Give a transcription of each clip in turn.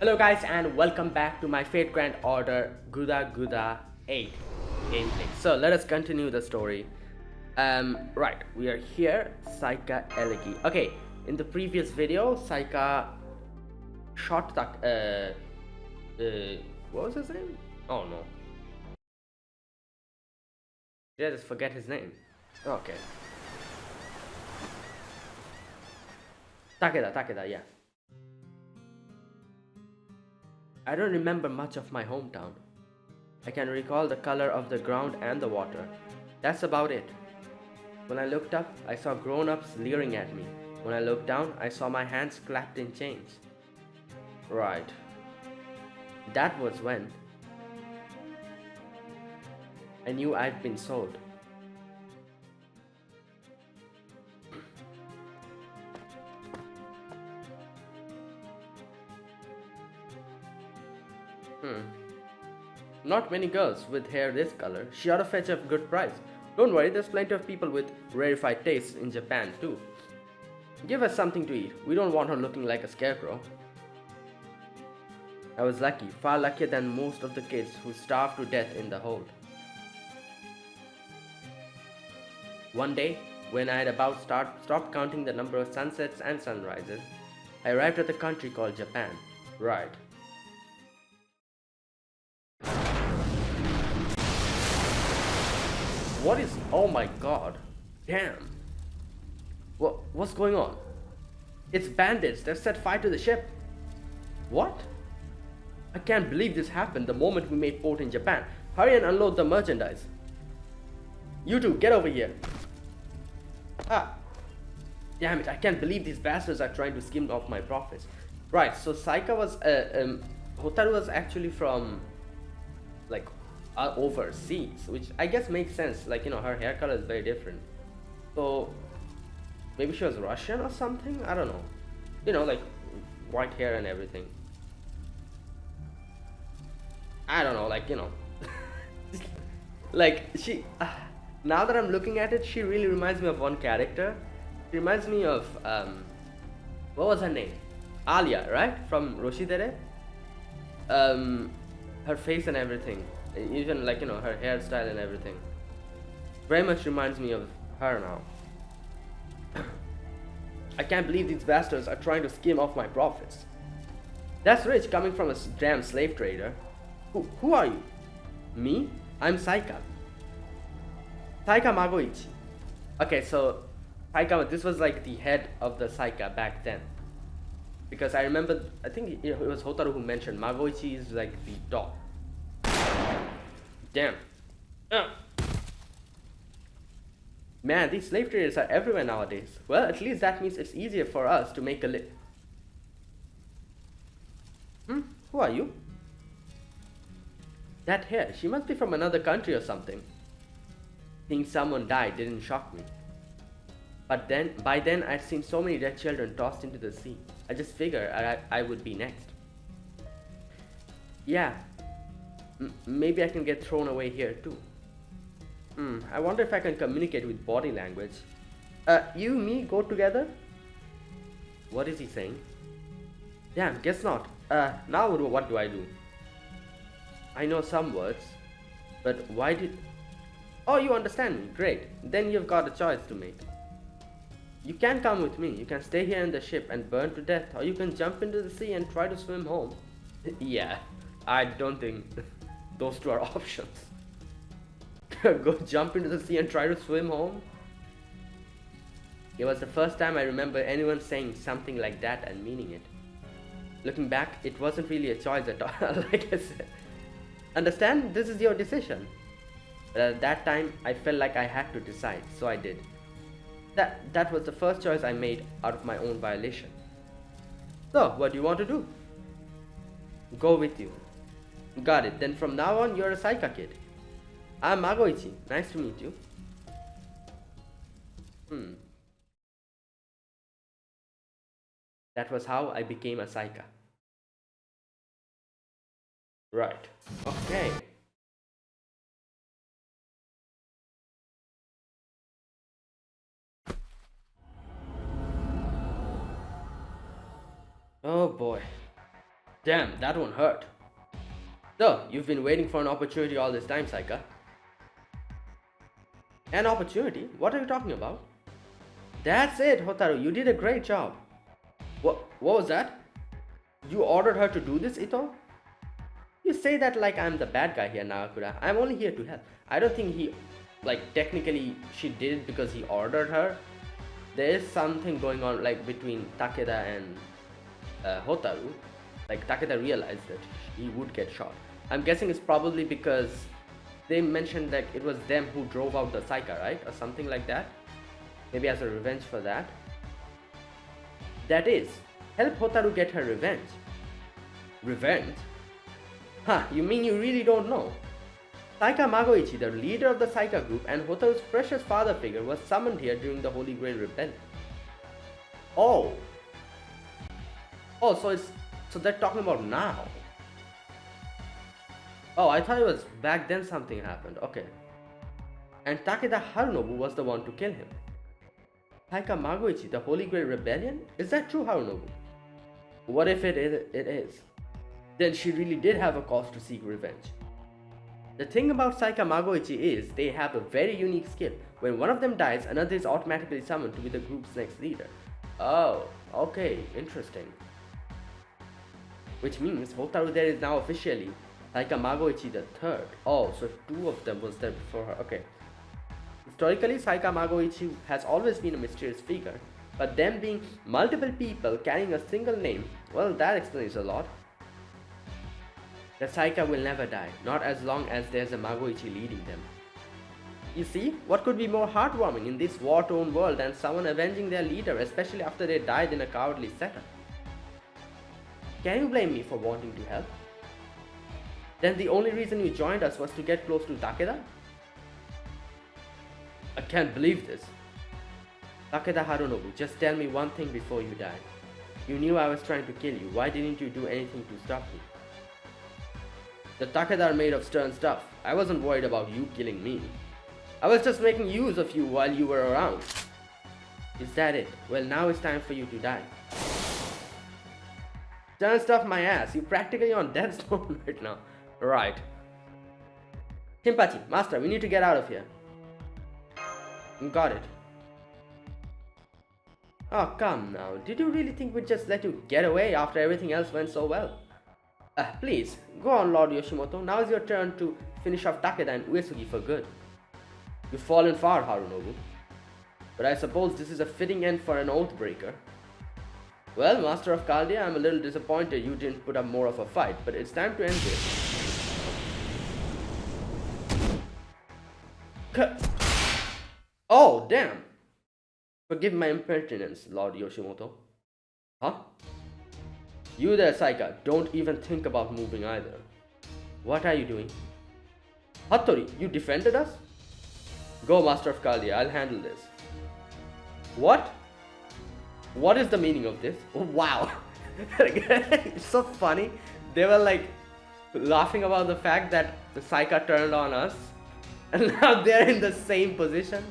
Hello guys and welcome back to my Fate Grand Order Guda 8 gameplay. So let us continue the story. Right, we are here, Saika Elegi. Okay, in the previous video, Saika shot what was his name? Oh no. Did I just forget his name? Okay. Takeda, yeah. I don't remember much of my hometown. I can recall the color of the ground and the water. That's about it. When I looked up, I saw grown-ups leering at me. When I looked down, I saw my hands clapped in chains. Right. That was when I knew I'd been sold. Not many girls with hair this color. She ought to fetch a good price. Don't worry, there's plenty of people with rarefied tastes in Japan too. Give us something to eat. We don't want her looking like a scarecrow. I was lucky, far luckier than most of the kids who starved to death in the hold. One day, when I had about stopped counting the number of sunsets and sunrises, I arrived at the country called Japan. Right. What is... oh my god. Damn. What's going on? It's bandits. They've set fire to the ship. What? I can't believe this happened the moment we made port in Japan. Hurry and unload the merchandise. You two, get over here. Ah. Damn it, I can't believe these bastards are trying to skim off my profits. Right, so Saika was... Hotaru was actually from... like... overseas, which I guess makes sense. Like, you know, her hair color is very different. So maybe she was Russian or something. I don't know. You know, like white hair and everything. I don't know. Like, you know, like she. Now that I'm looking at it, she really reminds me of one character. She reminds me of what was her name? Alia, right? From Roshidere. Her face and everything. Even, like, you know, her hairstyle and everything very much reminds me of her now. I can't believe these bastards are trying to skim off my profits. That's rich coming from a damn slave trader. Who are you? Me? I'm Saika. Saika Magoichi. Okay, so Saika, this was like the head of the Saika back then. Because I remember, I think it was Hotaru who mentioned Magoichi is like the top. Damn. Man, these slave traders are everywhere nowadays. Well, at least that means it's easier for us to make a Who are you? That hair, she must be from another country or something. Seeing someone die didn't shock me. But then, by then I'd seen so many dead children tossed into the sea. I just figured I would be next. Yeah. Maybe I can get thrown away here too. I wonder if I can communicate with body language. You, me, go together? What is he saying? Damn, guess not. Now what do I do? I know some words, but why did... Oh, you understand me. Great. Then you've got a choice to make. You can come with me. You can stay here in the ship and burn to death, or you can jump into the sea and try to swim home. Yeah, I don't think those two are options. Go jump into the sea and try to swim home? It was the first time I remember anyone saying something like that and meaning it. Looking back, it wasn't really a choice at all, like I said. Understand? This is your decision. But at that time, I felt like I had to decide, so I did. That was the first choice I made out of my own violation. So, what do you want to do? Go with you. Got it. Then from now on, you're a Saika kid. I'm Magoichi. Nice to meet you. That was how I became a Saika. Right. Okay. Oh boy. Damn, that one hurt. So, you've been waiting for an opportunity all this time, Saika. An opportunity? What are you talking about? That's it, Hotaru. You did a great job. What was that? You ordered her to do this, Ito? You say that like I'm the bad guy here, Nagakura. I'm only here to help. I don't think technically she did it because he ordered her. There is something going on between Takeda and Hotaru. Like Takeda realized that he would get shot. I'm guessing it's probably because they mentioned that it was them who drove out the Saika, right? Or something like that. Maybe as a revenge for that. That is, help Hotaru get her revenge. Revenge? Huh, you mean you really don't know? Saika Magoichi, the leader of the Saika group and Hotaru's precious father figure, was summoned here during the Holy Grail Rebellion. Oh, so they're talking about now. Oh, I thought it was back then something happened. Okay. And Takeda Harunobu was the one to kill him. Saika Magoichi, the Holy Grail Rebellion? Is that true, Harunobu? What if it is? Then she really did have a cause to seek revenge. The thing about Saika Magoichi is they have a very unique skill. When one of them dies, another is automatically summoned to be the group's next leader. Oh, okay, interesting. Which means Hotaru there is now officially Saika Magoichi the third. Oh, so two of them was there before her. Okay. Historically, Saika Magoichi has always been a mysterious figure, but them being multiple people carrying a single name, well, that explains a lot. The Saika will never die, not as long as there's a Magoichi leading them. You see, what could be more heartwarming in this war-torn world than someone avenging their leader, especially after they died in a cowardly setup? Can you blame me for wanting to help? Then the only reason you joined us was to get close to Takeda? I can't believe this. Takeda Harunobu, just tell me one thing before you die. You knew I was trying to kill you. Why didn't you do anything to stop me? The Takeda are made of stern stuff. I wasn't worried about you killing me. I was just making use of you while you were around. Is that it? Well, now it's time for you to die. Stern stuff my ass. You're practically on death's door right now. Right. Himpachi, Master, we need to get out of here. Got it. Oh, come now. Did you really think we'd just let you get away after everything else went so well? Please, go on, Lord Yoshimoto. Now is your turn to finish off Takeda and Uesugi for good. You've fallen far, Harunobu. But I suppose this is a fitting end for an oath-breaker. Well, Master of Chaldea, I'm a little disappointed you didn't put up more of a fight, but it's time to end this. Oh, damn! Forgive my impertinence, Lord Yoshimoto. Huh? You there, Saika, don't even think about moving either. What are you doing? Hattori, you defended us? Go, Master of Chaldea, I'll handle this. What? What is the meaning of this? Oh, wow. It's so funny. They were like laughing about the fact that the Saika turned on us. And now they're in the same position.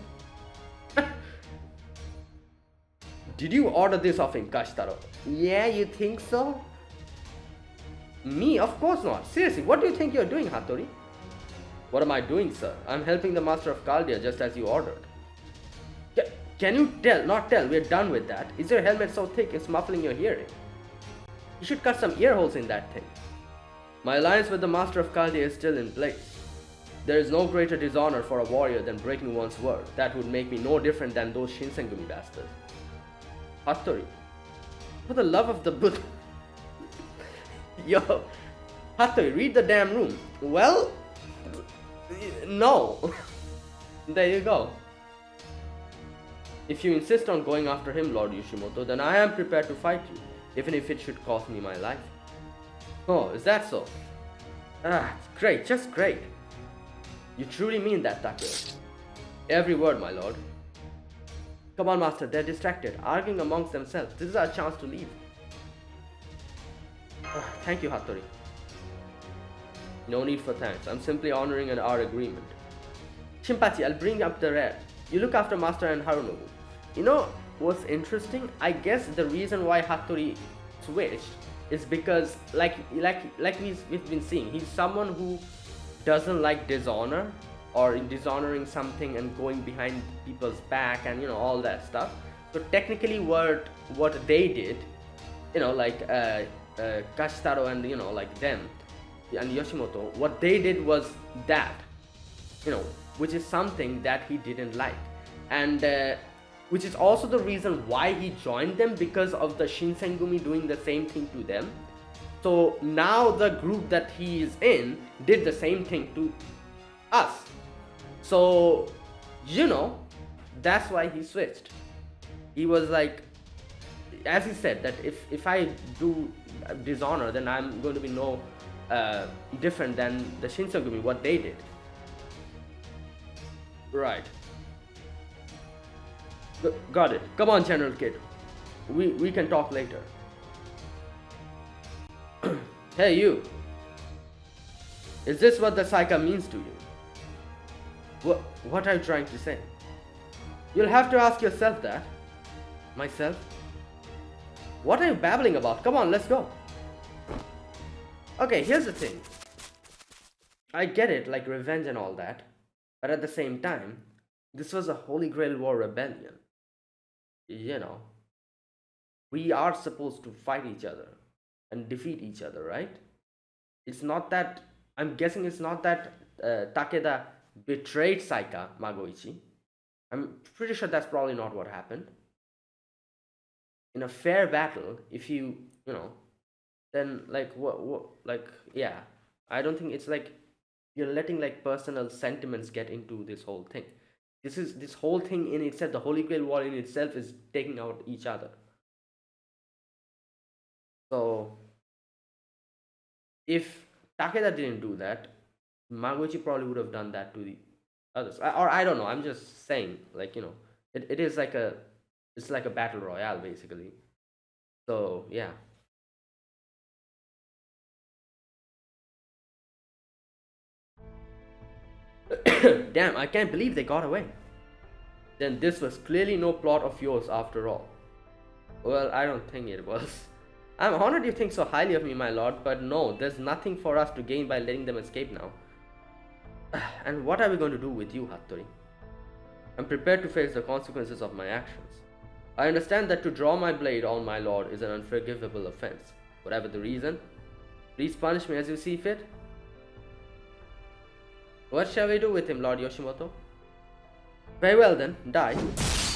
Did you order this of him, Kashitaro? Yeah, you think so? Me? Of course not. Seriously, what do you think you're doing, Hattori? What am I doing, sir? I'm helping the Master of Chaldea just as you ordered. Can you not tell? We're done with that. Is your helmet so thick it's muffling your hearing? You should cut some ear holes in that thing. My alliance with the Master of Chaldea is still in place. There is no greater dishonor for a warrior than breaking one's word. That would make me no different than those Shinsengumi bastards. Hattori, for the love of the Buddha. Yo, Hattori, read the damn room. Well, no. There you go. If you insist on going after him, Lord Yoshimoto, then I am prepared to fight you, even if it should cost me my life. Oh, is that so? It's great, just great. You truly mean that, Takeda? Every word, my lord. Come on, Master, they're distracted, arguing amongst themselves. This is our chance to leave. Thank you, Hattori. No need for thanks. I'm simply honoring our agreement. Shinpachi, I'll bring up the rear. You look after Master and Harunobu. You know what's interesting? I guess the reason why Hattori switched is because like we've been seeing, he's someone who doesn't like dishonor or in dishonoring something and going behind people's back and all that stuff. So technically what they did, like Kashitaro and like them and Yoshimoto, what they did was that, which is something that he didn't like, and which is also the reason why he joined them, because of the Shinsengumi doing the same thing to them. So now the group that he is in did the same thing to us. So that's why he switched. He was like, as he said, that if I do dishonor, then I'm going to be no different than the Shinsengumi, what they did. Right. Got it. Come on, General Kid. We can talk later. Hey, you. Is this what the Saika means to you? What are you trying to say? You'll have to ask yourself that. Myself? What are you babbling about? Come on, let's go. Okay, here's the thing. I get it, like revenge and all that. But at the same time, this was a Holy Grail War rebellion. We are supposed to fight each other and defeat each other, right? It's not that, I'm guessing it's not that Takeda betrayed Saika Magoichi. I'm pretty sure that's probably not what happened. In a fair battle, if then yeah, I don't think it's like you're letting like personal sentiments get into this whole thing. This whole thing in itself, the Holy Grail War in itself, is taking out each other. So if Takeda didn't do that, Magoichi probably would have done that to the others. Or I don't know. I'm just saying, like it is like it's like a battle royale basically. So yeah. Damn, I can't believe they got away. Then this was clearly no plot of yours after all. Well, I don't think it was. I'm honored you think so highly of me, my lord, but no, there's nothing for us to gain by letting them escape now. And what are we going to do with you, Hattori? I'm prepared to face the consequences of my actions. I understand that to draw my blade on my lord is an unforgivable offense. Whatever the reason, please punish me as you see fit. What shall we do with him, Lord Yoshimoto? Very well then, die.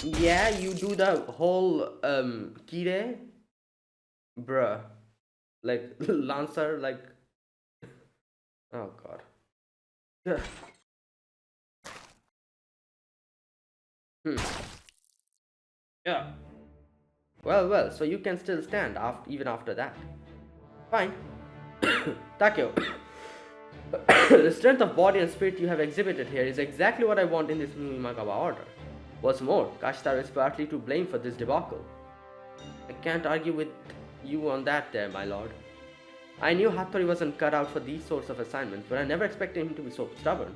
Yeah, you do the whole kire? Bruh. Like Lancer, like oh god. Yeah. Well, so you can still stand even after that. Fine. Takeo. The strength of body and spirit you have exhibited here is exactly what I want in this new Imagawa order. What's more, Kashitaro is partly to blame for this debacle. I can't argue with you on that there, my lord. I knew Hattori wasn't cut out for these sorts of assignments, but I never expected him to be so stubborn.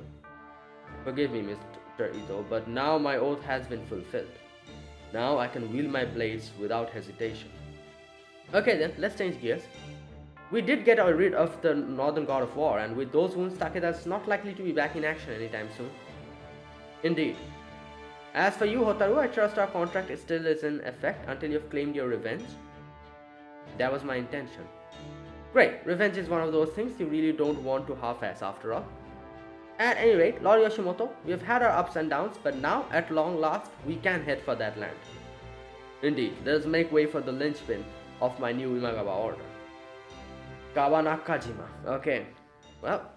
Forgive me, Mr. Ito, but now my oath has been fulfilled. Now I can wield my blades without hesitation. Okay then, let's change gears. We did get rid of the Northern God of War, and with those wounds, Takeda is not likely to be back in action anytime soon. Indeed. As for you, Hotaru, I trust our contract still is in effect until you've claimed your revenge. That was my intention. Great, revenge is one of those things you really don't want to half-ass after all. At any rate, Lord Yoshimoto, we have had our ups and downs, but now, at long last, we can head for that land. Indeed, let us make way for the linchpin of my new Imagawa order. Kawanakajima. Okay, well.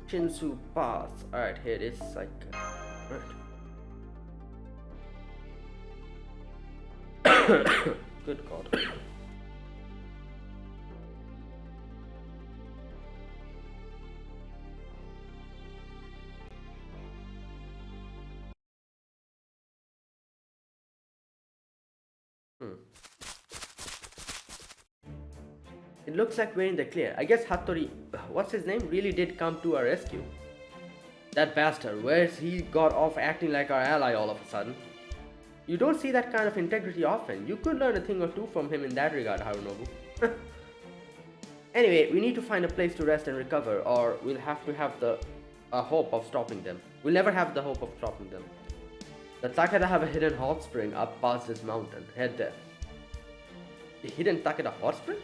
Shinsu Pass. Alright, here it is. Like, right. Good god. It looks like we're in the clear. I guess Hattori, what's his name, really did come to our rescue. That bastard, where's he got off acting like our ally all of a sudden? You don't see that kind of integrity often. You could learn a thing or two from him in that regard, Harunobu. Anyway, we need to find a place to rest and recover, or we'll have to have the hope of stopping them. We'll never have the hope of stopping them. The Takeda have a hidden hot spring up past this mountain. Head there. A hidden Takeda hot spring?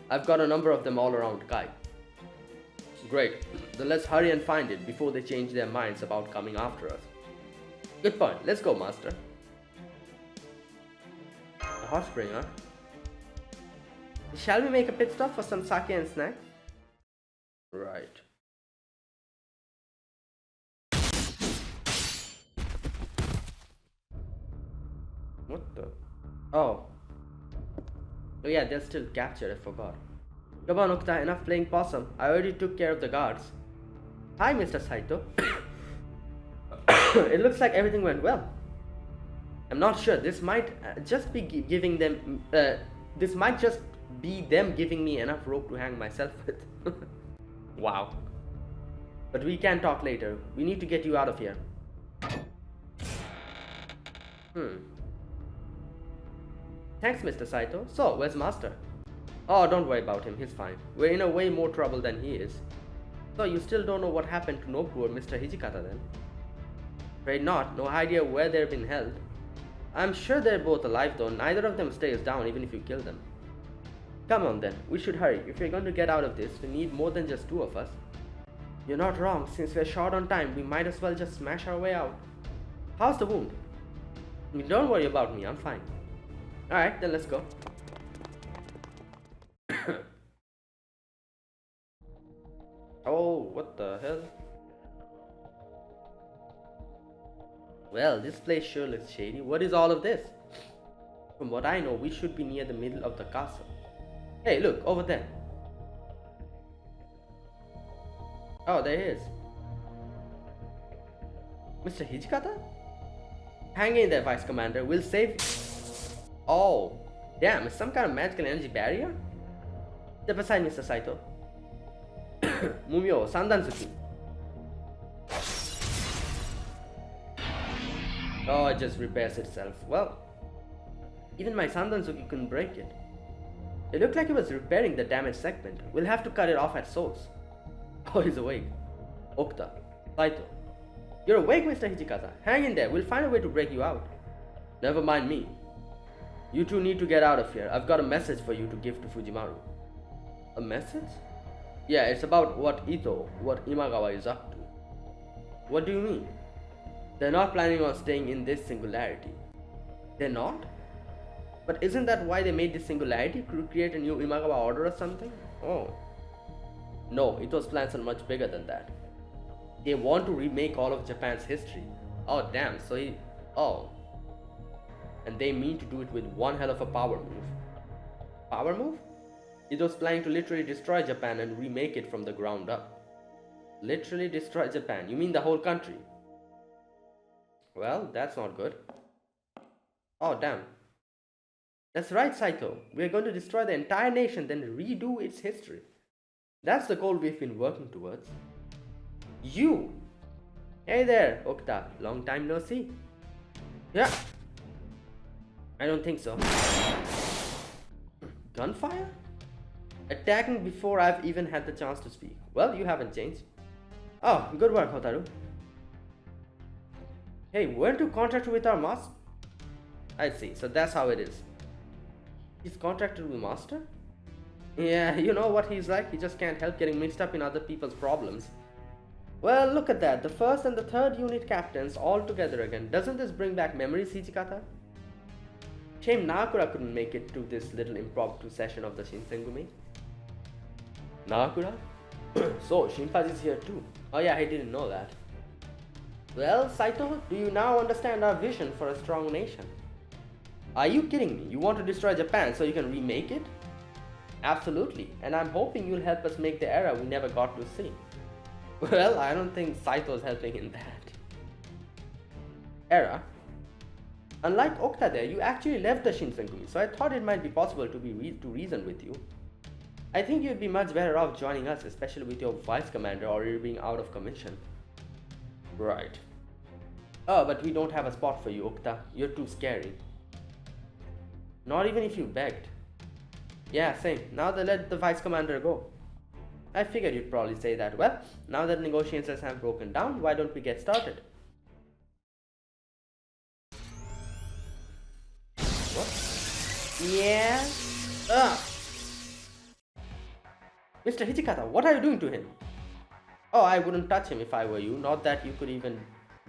I've got a number of them all around Kai. Great. Then let's hurry and find it before they change their minds about coming after us. Good point. Let's go, Master. A hot spring, huh? Shall we make a pit stop for some sake and snack? Right. What the? Oh. Oh yeah, they're still captured, I forgot. Come on, Okta, enough playing possum. I already took care of the guards. Hi, Mr. Saito. It looks like everything went well. I'm not sure. This might just be giving them. This might just be them giving me enough rope to hang myself with. Wow. But we can talk later. We need to get you out of here. Thanks, Mr. Saito. So, where's Master? Oh, don't worry about him. He's fine. We're in a way more trouble than he is. So, you still don't know what happened to Nobu or Mr. Hijikata then? Afraid not. No idea where they've been held. I'm sure they're both alive though. Neither of them stays down even if you kill them. Come on then. We should hurry. If we're going to get out of this, we need more than just two of us. You're not wrong. Since we're short on time, we might as well just smash our way out. How's the wound? Don't worry about me. I'm fine. Alright, then let's go. Oh, what the hell? Well, this place sure looks shady. What is all of this? From what I know, we should be near the middle of the castle. Hey, look, over there. Oh, there he is. Mr. Hijikata? Hang in there, Vice Commander. We'll save you. Oh, damn, it's some kind of magical energy barrier? Step aside, Mr. Saito. Mumio, Sandansuki. Oh, it just repairs itself. Well, even my Sandansuki couldn't break it. It looked like it was repairing the damaged segment. We'll have to cut it off at source. Oh, he's awake. Okta. Saito. You're awake, Mr. Hijikata. Hang in there. We'll find a way to break you out. Never mind me. You two need to get out of here. I've got a message for you to give to Fujimaru. A message? Yeah, it's about what Imagawa is up to. What do you mean? They're not planning on staying in this singularity. They're not? But isn't that why they made this singularity? To create a new Imagawa order or something? Oh. No, Ito's plans are much bigger than that. They want to remake all of Japan's history. Oh damn, so he... Oh. And they mean to do it with one hell of a power move. Power move? Ito's planning to literally destroy Japan and remake it from the ground up. Literally destroy Japan? You mean the whole country? Well, that's not good. Oh damn. That's right, Saito. We're going to destroy the entire nation, then redo its history. That's the goal we've been working towards. You! Hey there, Okta. Long time no see. Yeah. I don't think so. Gunfire? Attacking before I've even had the chance to speak. Well, you haven't changed. Oh, good work, Hotaru. Hey, weren't you contracted with our master? I see, so that's how it is. He's contracted with master? Yeah, you know what he's like. He just can't help getting mixed up in other people's problems. Well, look at that. The first and the third unit captains all together again. Doesn't this bring back memories, Hijikata? Shame Nakura couldn't make it to this little impromptu session of the Shinsengumi. Nakura? So, Shinpachi's here too. Oh yeah, I didn't know that. Well, Saito, do you now understand our vision for a strong nation? Are you kidding me? You want to destroy Japan so you can remake it? Absolutely, and I'm hoping you'll help us make the era we never got to see. Well, I don't think Saito's helping in that. Era? Unlike Okta there, you actually left the Shinsengumi, so I thought it might be possible to reason with you. I think you'd be much better off joining us, especially with your vice commander already being out of commission. Right. Oh, but we don't have a spot for you, Okta. You're too scary. Not even if you begged. Yeah, same. Now they let the vice commander go. I figured you'd probably say that. Well, now that negotiations have broken down, why don't we get started? What? Yeah? Ugh! Mr. Hichikata, what are you doing to him? Oh, I wouldn't touch him if I were you. Not that you could even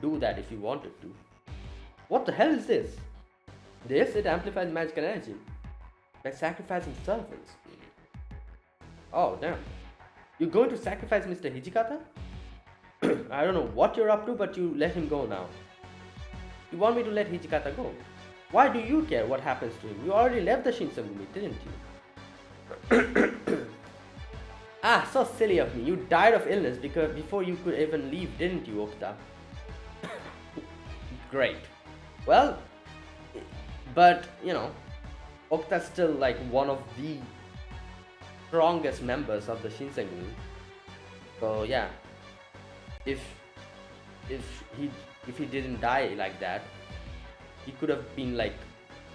do that if you wanted to. What the hell is this? This, it amplifies magical energy by sacrificing servants. Oh, damn. You're going to sacrifice Mr. Hijikata? I don't know what you're up to, but you let him go now. You want me to let Hijikata go? Why do you care what happens to him? You already left the Shinsengumi, didn't you? Ah, so silly of me. You died of illness because before you could even leave, didn't you, Okta? Great. Well, but, you know, Okta's still like one of the strongest members of the Shinsengumi. So yeah, if he didn't die like that, he could have been like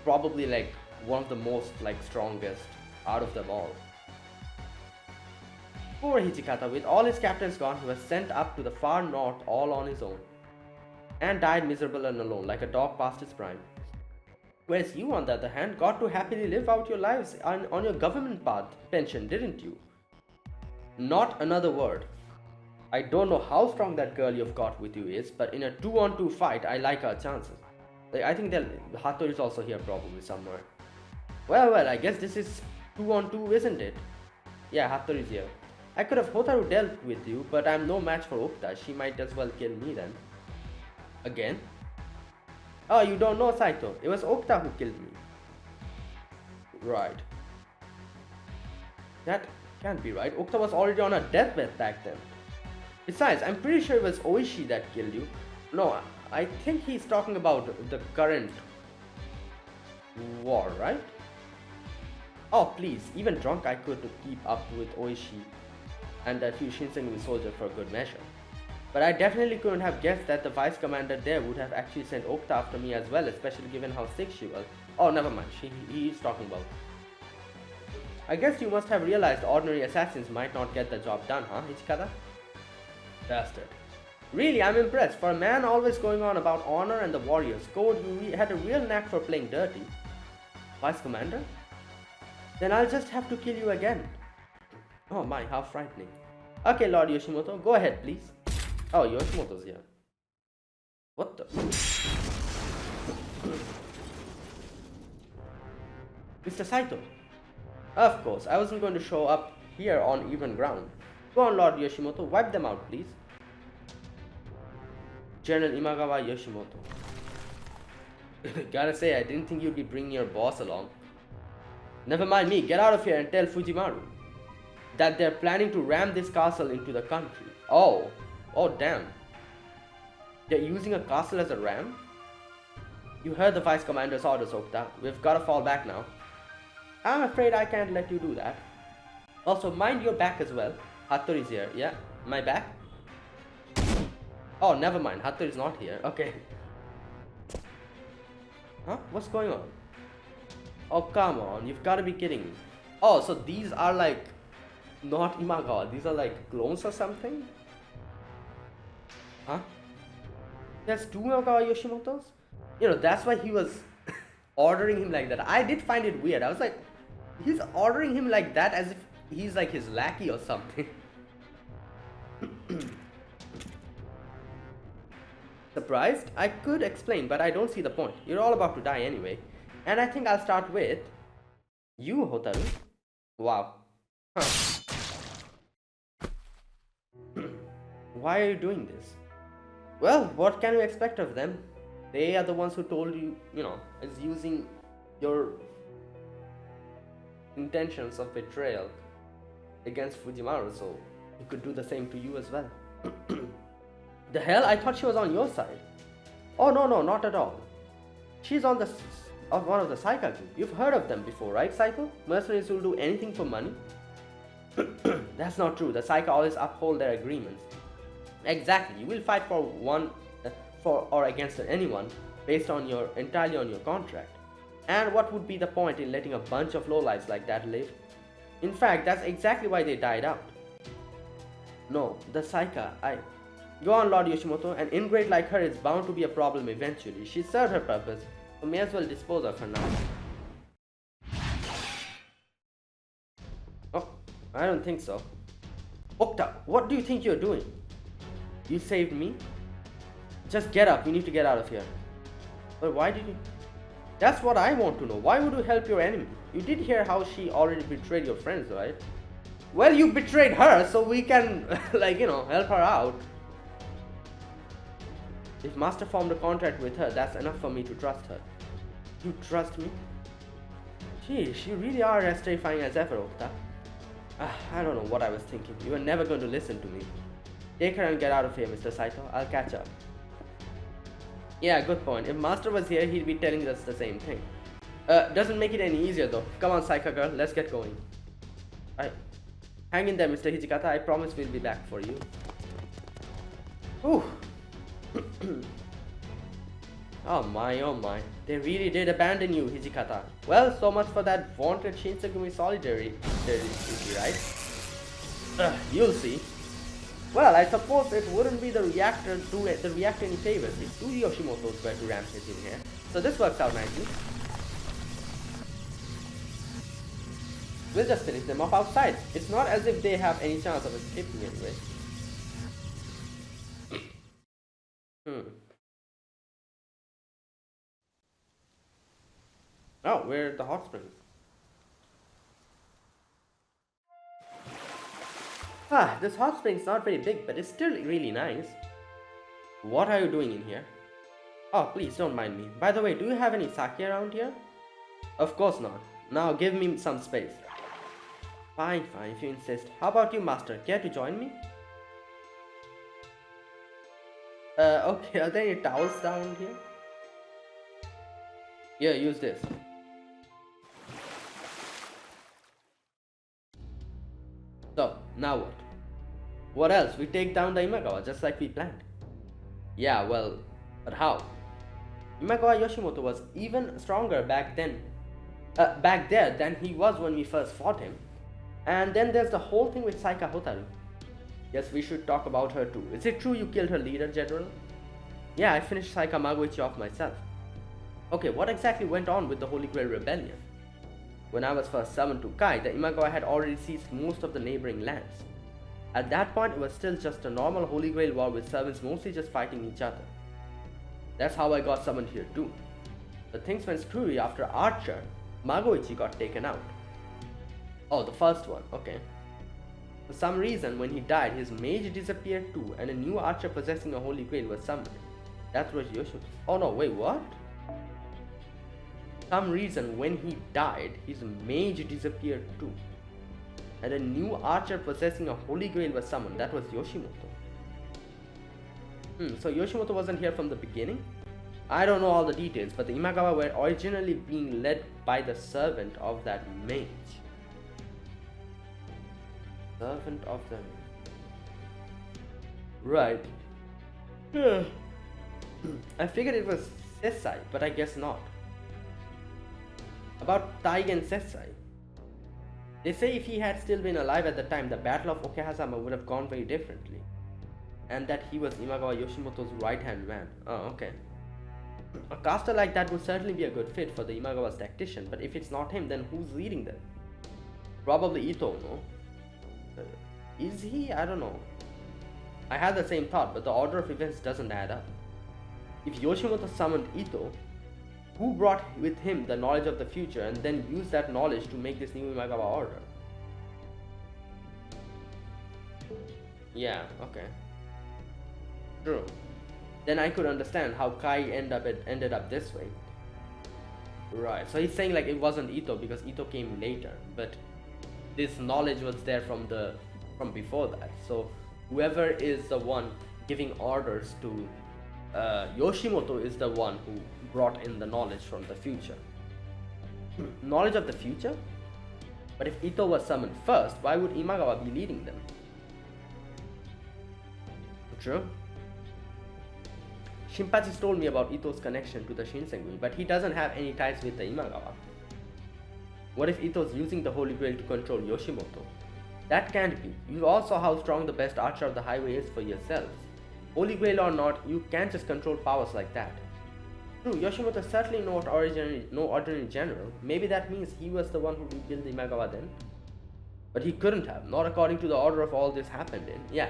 probably like one of the most like strongest out of them all. Poor Hijikata, with all his captains gone, he was sent up to the far north all on his own, and died miserable and alone, like a dog past its prime. Whereas you, on the other hand, got to happily live out your lives on your government pension, didn't you? Not another word. I don't know how strong that girl you've got with you is, but in a 2-on-2 fight, I like our chances. I think Hato is also here probably somewhere. Well, I guess this is 2-on-2, isn't it? Yeah, Hato is here. I could have Hotaru dealt with you, but I'm no match for Okta. She might as well kill me then. Again? Oh, you don't know, Saito. It was Okta who killed me. Right. That can't be right. Okta was already on a deathbed back then. Besides, I'm pretty sure it was Oishi that killed you. No, I think he's talking about the current war, right? Oh, please. Even drunk, I could keep up with Oishi and a few Shinsengumi soldiers for good measure. But I definitely couldn't have guessed that the vice commander there would have actually sent Okta after me as well, especially given how sick she was. Oh, never mind. He's talking about. I guess you must have realized ordinary assassins might not get the job done, huh, Ichikata? Bastard. Really, I'm impressed. For a man always going on about honor and the warrior's code, you had a real knack for playing dirty. Vice commander? Then I'll just have to kill you again. Oh my, how frightening. Okay, Lord Yoshimoto, go ahead, please. Oh, Yoshimoto's here. What the? Mr. Saito. Of course, I wasn't going to show up here on even ground. Go on, Lord Yoshimoto, wipe them out, please. General Imagawa Yoshimoto. Gotta say, I didn't think you'd be bringing your boss along. Never mind me, get out of here and tell Fujimaru that they're planning to ram this castle into the country. Oh damn. They're using a castle as a ram? You heard the vice commander's orders, Okta. We've gotta fall back now. I'm afraid I can't let you do that. Also, mind your back as well. Hattori is here. Yeah, my back? Oh, never mind. Hattori is not here. Okay. Huh? What's going on? Oh, come on. You've gotta be kidding me. Oh, so these are like not Imagawa. These are like clones or something? Huh? There's 2 Imagawa Yoshimotos? You know, that's why he was ordering him like that. I did find it weird. I was like, he's ordering him like that as if he's like his lackey or something. Surprised? I could explain, but I don't see the point. You're all about to die anyway. And I think I'll start with you, Hotaru. Wow. Huh. Why are you doing this? Well, what can you expect of them? They are the ones who told you, is using your intentions of betrayal against Fujimaru, so he could do the same to you as well. The hell? I thought she was on your side. Oh no, not at all. She's on one of the Saika group. You've heard of them before, right, Saiko? Mercenaries who'll do anything for money. That's not true. The Saika always uphold their agreements. Exactly. You will fight for one, for or against anyone based on your entirely on your contract. And what would be the point in letting a bunch of lowlifes like that live? In fact, that's exactly why they died out. No, the Saika, Go on, Lord Yoshimoto. An ingrate like her is bound to be a problem eventually. She served her purpose, so may as well dispose of her now. Oh, I don't think so. Okta, what do you think you're doing? You saved me? Just get up, we need to get out of here. But why did you... That's what I want to know. Why would you help your enemy? You did hear how she already betrayed your friends, right? Well, you betrayed her, so we can, help her out. If Master formed a contract with her, that's enough for me to trust her. You trust me? Geez, you really are as terrifying as ever, Okta. I don't know what I was thinking. You were never going to listen to me. Take her and get out of here, Mr. Saito. I'll catch up. Yeah, good point. If Master was here, he'd be telling us the same thing. Doesn't make it any easier though. Come on, Saika girl, let's get going. Hang in there, Mr. Hijikata. I promise we'll be back for you. Whew. Oh my. They really did abandon you, Hijikata. Well, so much for that vaunted Shinsengumi solidarity, right? You'll see. Well, I suppose it wouldn't be the reactor any favors if two Yoshimotos were to rampage in here. So this works out nicely. We'll just finish them off outside. It's not as if they have any chance of escaping anyway. Oh, we're at the hot springs. This hot spring's not very big, but it's still really nice. What are you doing in here? Oh, please don't mind me. By the way, do you have any sake around here? Of course not. Now give me some space. Fine, if you insist. How about you, Master? Care to join me? Okay, are there any towels down here? Yeah, use this. So, now what? What else? We take down the Imagawa just like we planned. Yeah, well, but how? Imagawa Yoshimoto was even stronger back there than he was when we first fought him. And then there's the whole thing with Saika Hotaru. Yes, we should talk about her too. Is it true you killed her leader, General? Yeah, I finished Saika Magoichi off myself. Okay, what exactly went on with the Holy Grail Rebellion? When I was first summoned to Kai, the Imagawa had already seized most of the neighboring lands. At that point, it was still just a normal Holy Grail war with servants mostly just fighting each other. That's how I got summoned here too. But things went screwy after Archer, Magoichi got taken out. Oh, the first one, okay. For some reason, when he died, his mage disappeared too, and a new archer possessing a Holy Grail was summoned. That was Yoshimoto. Oh no, wait, what? Some reason when he died, his mage disappeared too, and a new archer possessing a Holy Grail was summoned. That was Yoshimoto. So Yoshimoto wasn't here from the beginning? I don't know all the details, but the Imagawa were originally being led by the servant of that mage. Servant of the mage. Right. I figured it was Sessai, but I guess not. About Taigen and Sessai. They say if he had still been alive at the time, the Battle of Okehazama would have gone very differently. And that he was Imagawa Yoshimoto's right-hand man. Oh, okay. A caster like that would certainly be a good fit for the Imagawa's tactician, but if it's not him, then who's leading them? Probably Ito, no? Is he? I don't know. I had the same thought, but the order of events doesn't add up. If Yoshimoto summoned Ito, who brought with him the knowledge of the future and then used that knowledge to make this new Imagawa order? Yeah, okay. True. Then I could understand how Kai ended up this way. Right, so he's saying like it wasn't Ito because Ito came later, but this knowledge was there from before that. So whoever is the one giving orders to Yoshimoto is the one who brought in the knowledge from the future. Knowledge of the future? But if Ito was summoned first, why would Imagawa be leading them? True. Shinpachi's told me about Ito's connection to the Shinsengumi, but he doesn't have any ties with the Imagawa. What if Ito's using the Holy Grail to control Yoshimoto? That can't be. You all saw how strong the best archer of the highway is for yourselves. Holy Grail or not, you can't just control powers like that. True, Yoshimoto is certainly no ordinary general. Maybe that means he was the one who rebuilt the Imagawa then. But he couldn't have, not according to the order of all this happened in. Yeah.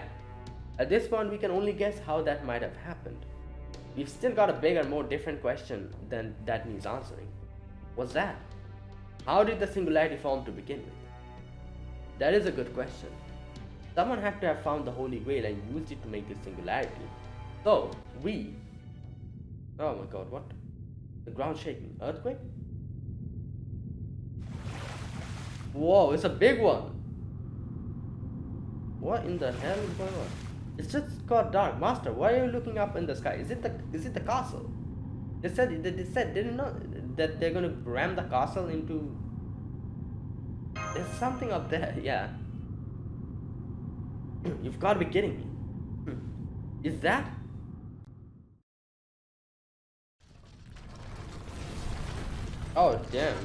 At this point, we can only guess how that might have happened. We've still got a bigger, more different question than that needs answering. What's that? How did the singularity form to begin with? That is a good question. Someone had to have found the Holy Grail and used it to make this singularity. So, we... Oh my god, what? The ground shaking. Earthquake? Whoa, it's a big one! What in the hell is going on? It's just got dark. Master, why are you looking up in the sky? Is it the castle? They said didn't know that they're gonna ram the castle into... There's something up there, yeah. You've got to be kidding me. Is that? Oh, damn.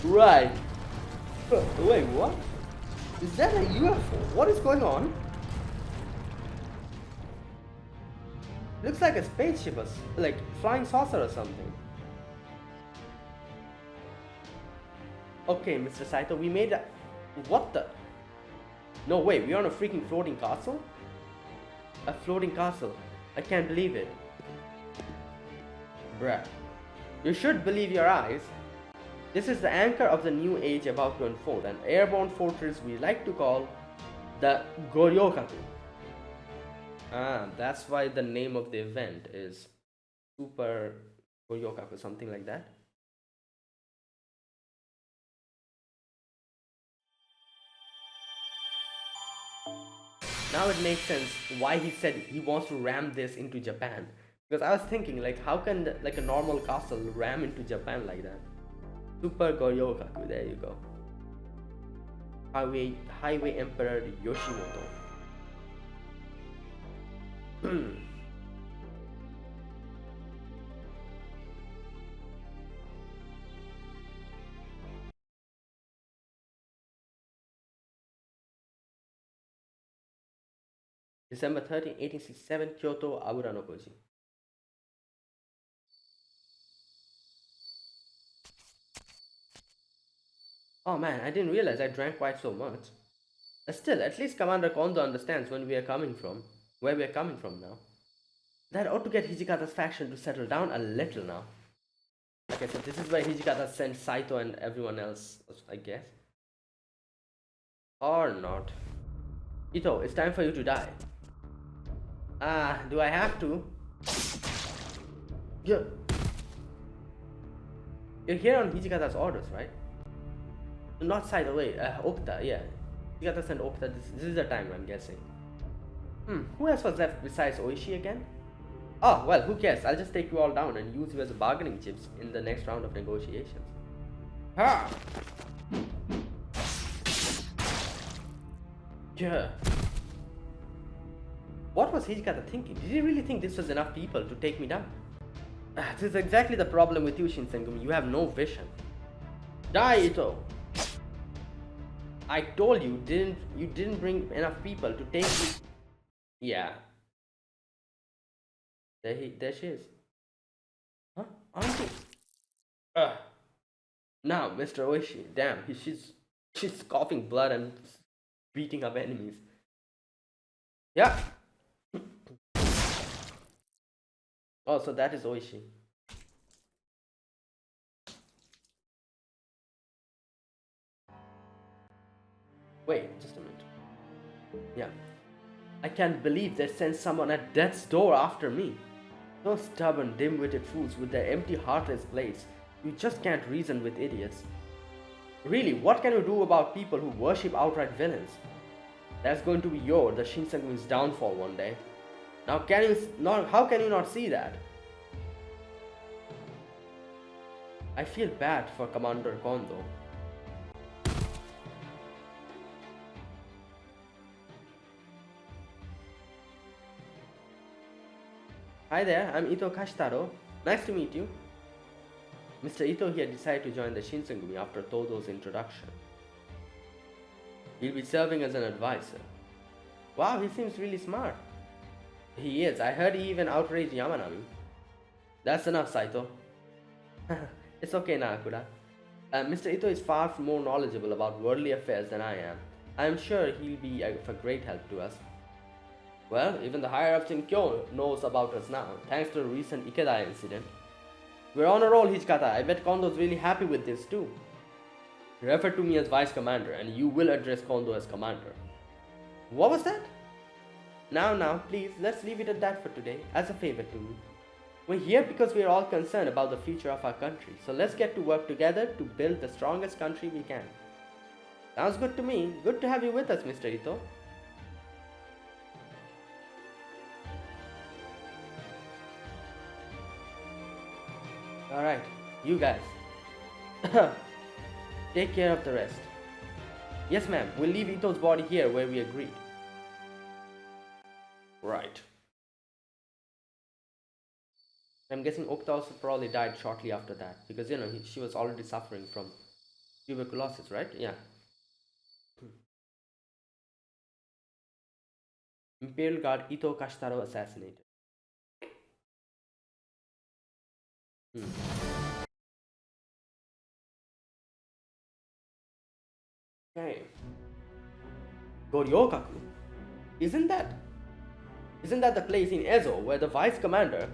Right. Wait, what? Is that a UFO? What is going on? Looks like a spaceship or like flying saucer or something. Okay, Mr. Saito, we made a... What the? No way, we're on a freaking floating castle? A floating castle. I can't believe it. Bruh. You should believe your eyes. This is the anchor of the new age about to unfold, an airborne fortress we like to call the Goryoukaku. Ah, that's why the name of the event is Super Goryoukaku, something like that. Now it makes sense why he said he wants to ram this into Japan. Because I was thinking, like, how can like a normal castle ram into Japan like that? Super Goryoukaku, there you go. Highway Emperor Yoshimoto. December 13, 1867, Kyoto, Abura no Koji. Oh man, I didn't realize I drank quite so much. Still, at least Commander Kondo understands when we are coming from, where we are coming from now. That ought to get Hijikata's faction to settle down a little now. Like I said, this is why Hijikata sent Saito and everyone else, I guess. Or not. Ito, it's time for you to die. Ah, do I have to? You're here on Hijikata's orders, right? Not Saito, wait, Okuta, yeah. Hijikata sent Okuta, this is the time, I'm guessing. Who else was left besides Oishi again? Oh, well, who cares? I'll just take you all down and use you as bargaining chips in the next round of negotiations. Ha! Yeah. What was Hijikata thinking? Did he really think this was enough people to take me down? This is exactly the problem with you, Shinsengumi. You have no vision. Die, Ito! I told you, you didn't bring enough people to take me. Yeah. There she is. Huh? Auntie? Now, Mr. Oishi, damn, she's coughing blood and beating up enemies. Yeah. Oh, so that is Oishi. Wait, just a minute. Yeah. I can't believe they sent someone at death's door after me. Those stubborn, dim-witted fools with their empty, heartless blades. You just can't reason with idiots. Really, what can you do about people who worship outright villains? That's going to be the Shinsengumi's downfall one day. Now how can you not see that? I feel bad for Commander Kondo. Hi there, I'm Ito Kashitaro. Nice to meet you. Mr. Ito here decided to join the Shinsengumi after Todo's introduction. He'll be serving as an advisor. Wow, he seems really smart. He is. I heard he even outraged Yamanami. That's enough, Saito. It's okay, Nakura. Mr. Ito is far more knowledgeable about worldly affairs than I am. I am sure he'll be of a great help to us. Well, even the higher-ups in Kyo knows about us now, thanks to the recent Ikeda incident. We're on a roll, Hichikata. I bet Kondo's really happy with this too. Refer to me as Vice Commander, and you will address Kondo as Commander. What was that? Now, please, let's leave it at that for today, as a favor to me. We're here because we're all concerned about the future of our country, so let's get to work together to build the strongest country we can. Sounds good to me. Good to have you with us, Mr. Ito. Alright, you guys. Take care of the rest. Yes, ma'am. We'll leave Ito's body here where we agreed. Right. I'm guessing Okta also probably died shortly after that because she was already suffering from tuberculosis, right? Yeah. Imperial Guard Ito Kashitaro assassinated. Okay. Goryoukaku. Isn't that the place in Ezo where the vice commander?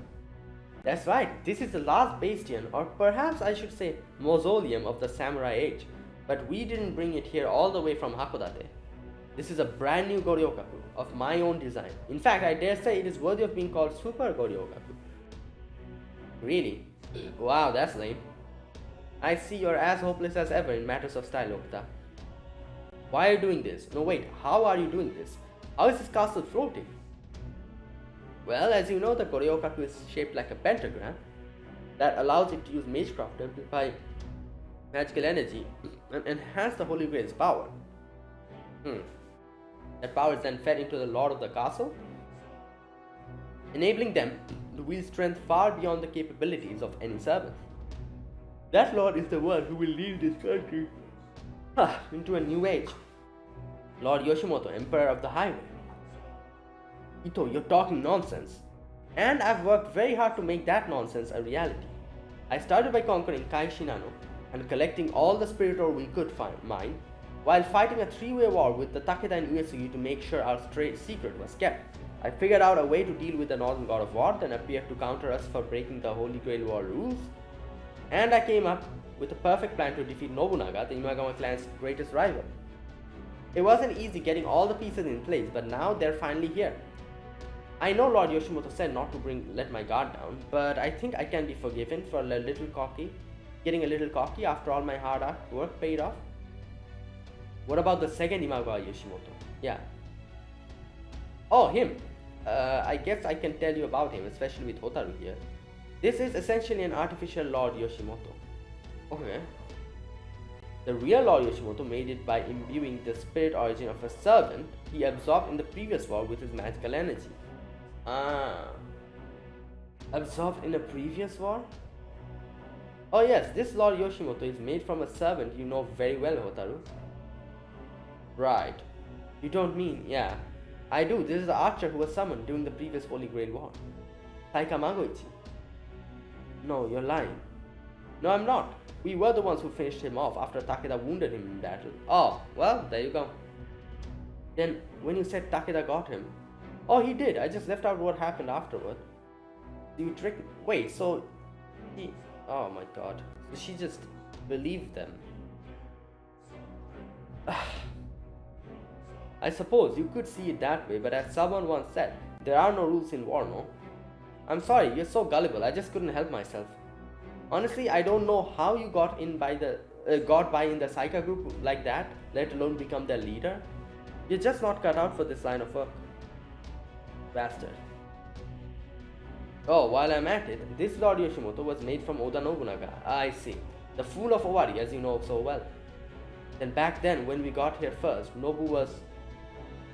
That's right, this is the last bastion, or perhaps I should say mausoleum of the samurai age. But we didn't bring it here all the way from Hakodate. This is a brand new Goryoukaku of my own design. In fact, I dare say it is worthy of being called Super Goryoukaku. Really? Wow, that's lame. I see you're as hopeless as ever in matters of style, Okta. Why are you doing this? No wait, how are you doing this? How is this castle floating? Well, as you know, the Goryoukaku is shaped like a pentagram that allows it to use magecraft to amplify magical energy and enhance the Holy Grail's power. That power is then fed into the lord of the castle, enabling them to wield strength far beyond the capabilities of any servant. That lord is the one who will lead this country into a new age. Lord Yoshimoto, Emperor of the Highway. Ito, you're talking nonsense. And I've worked very hard to make that nonsense a reality. I started by conquering Kai Shinano and collecting all the spirit ore we could mine, while fighting a three-way war with the Takeda and Uesugi to make sure our secret was kept. I figured out a way to deal with the Northern God of War, then appeared to counter us for breaking the Holy Grail War rules, and I came up with a perfect plan to defeat Nobunaga, the Imagawa clan's greatest rival. It wasn't easy getting all the pieces in place, but now they're finally here. I know Lord Yoshimoto said not to let my guard down, but I think I can be forgiven for getting a little cocky after all my hard work paid off. What about the second Imagawa Yoshimoto? Yeah. Oh, him. I guess I can tell you about him, especially with Hotaru here. This is essentially an artificial Lord Yoshimoto. Okay. The real Lord Yoshimoto made it by imbuing the spirit origin of a servant he absorbed in the previous war with his magical energy. Absorbed in a previous war? Oh yes, this Lord Yoshimoto is made from a servant you know very well, Hotaru. Right. You don't mean, yeah. I do, this is the archer who was summoned during the previous Holy Grail War. Taika Magoichi. No, you're lying. No, I'm not. We were the ones who finished him off after Takeda wounded him in battle. Oh, well, there you go. Then, when you said Takeda got him... Oh, he did. I just left out what happened afterward. You tricked... Wait, so... He... Oh my god. So she just believed them. I suppose you could see it that way, but as someone once said, there are no rules in war, no? I'm sorry, you're so gullible, I just couldn't help myself. Honestly, I don't know how you got in in the Saika group like that, let alone become their leader. You're just not cut out for this line of work. Bastard. Oh, while I'm at it, this Lord Yoshimoto was made from Oda Nobunaga. I see. The fool of Owari, as you know so well. Then back then, when we got here first, Nobu was...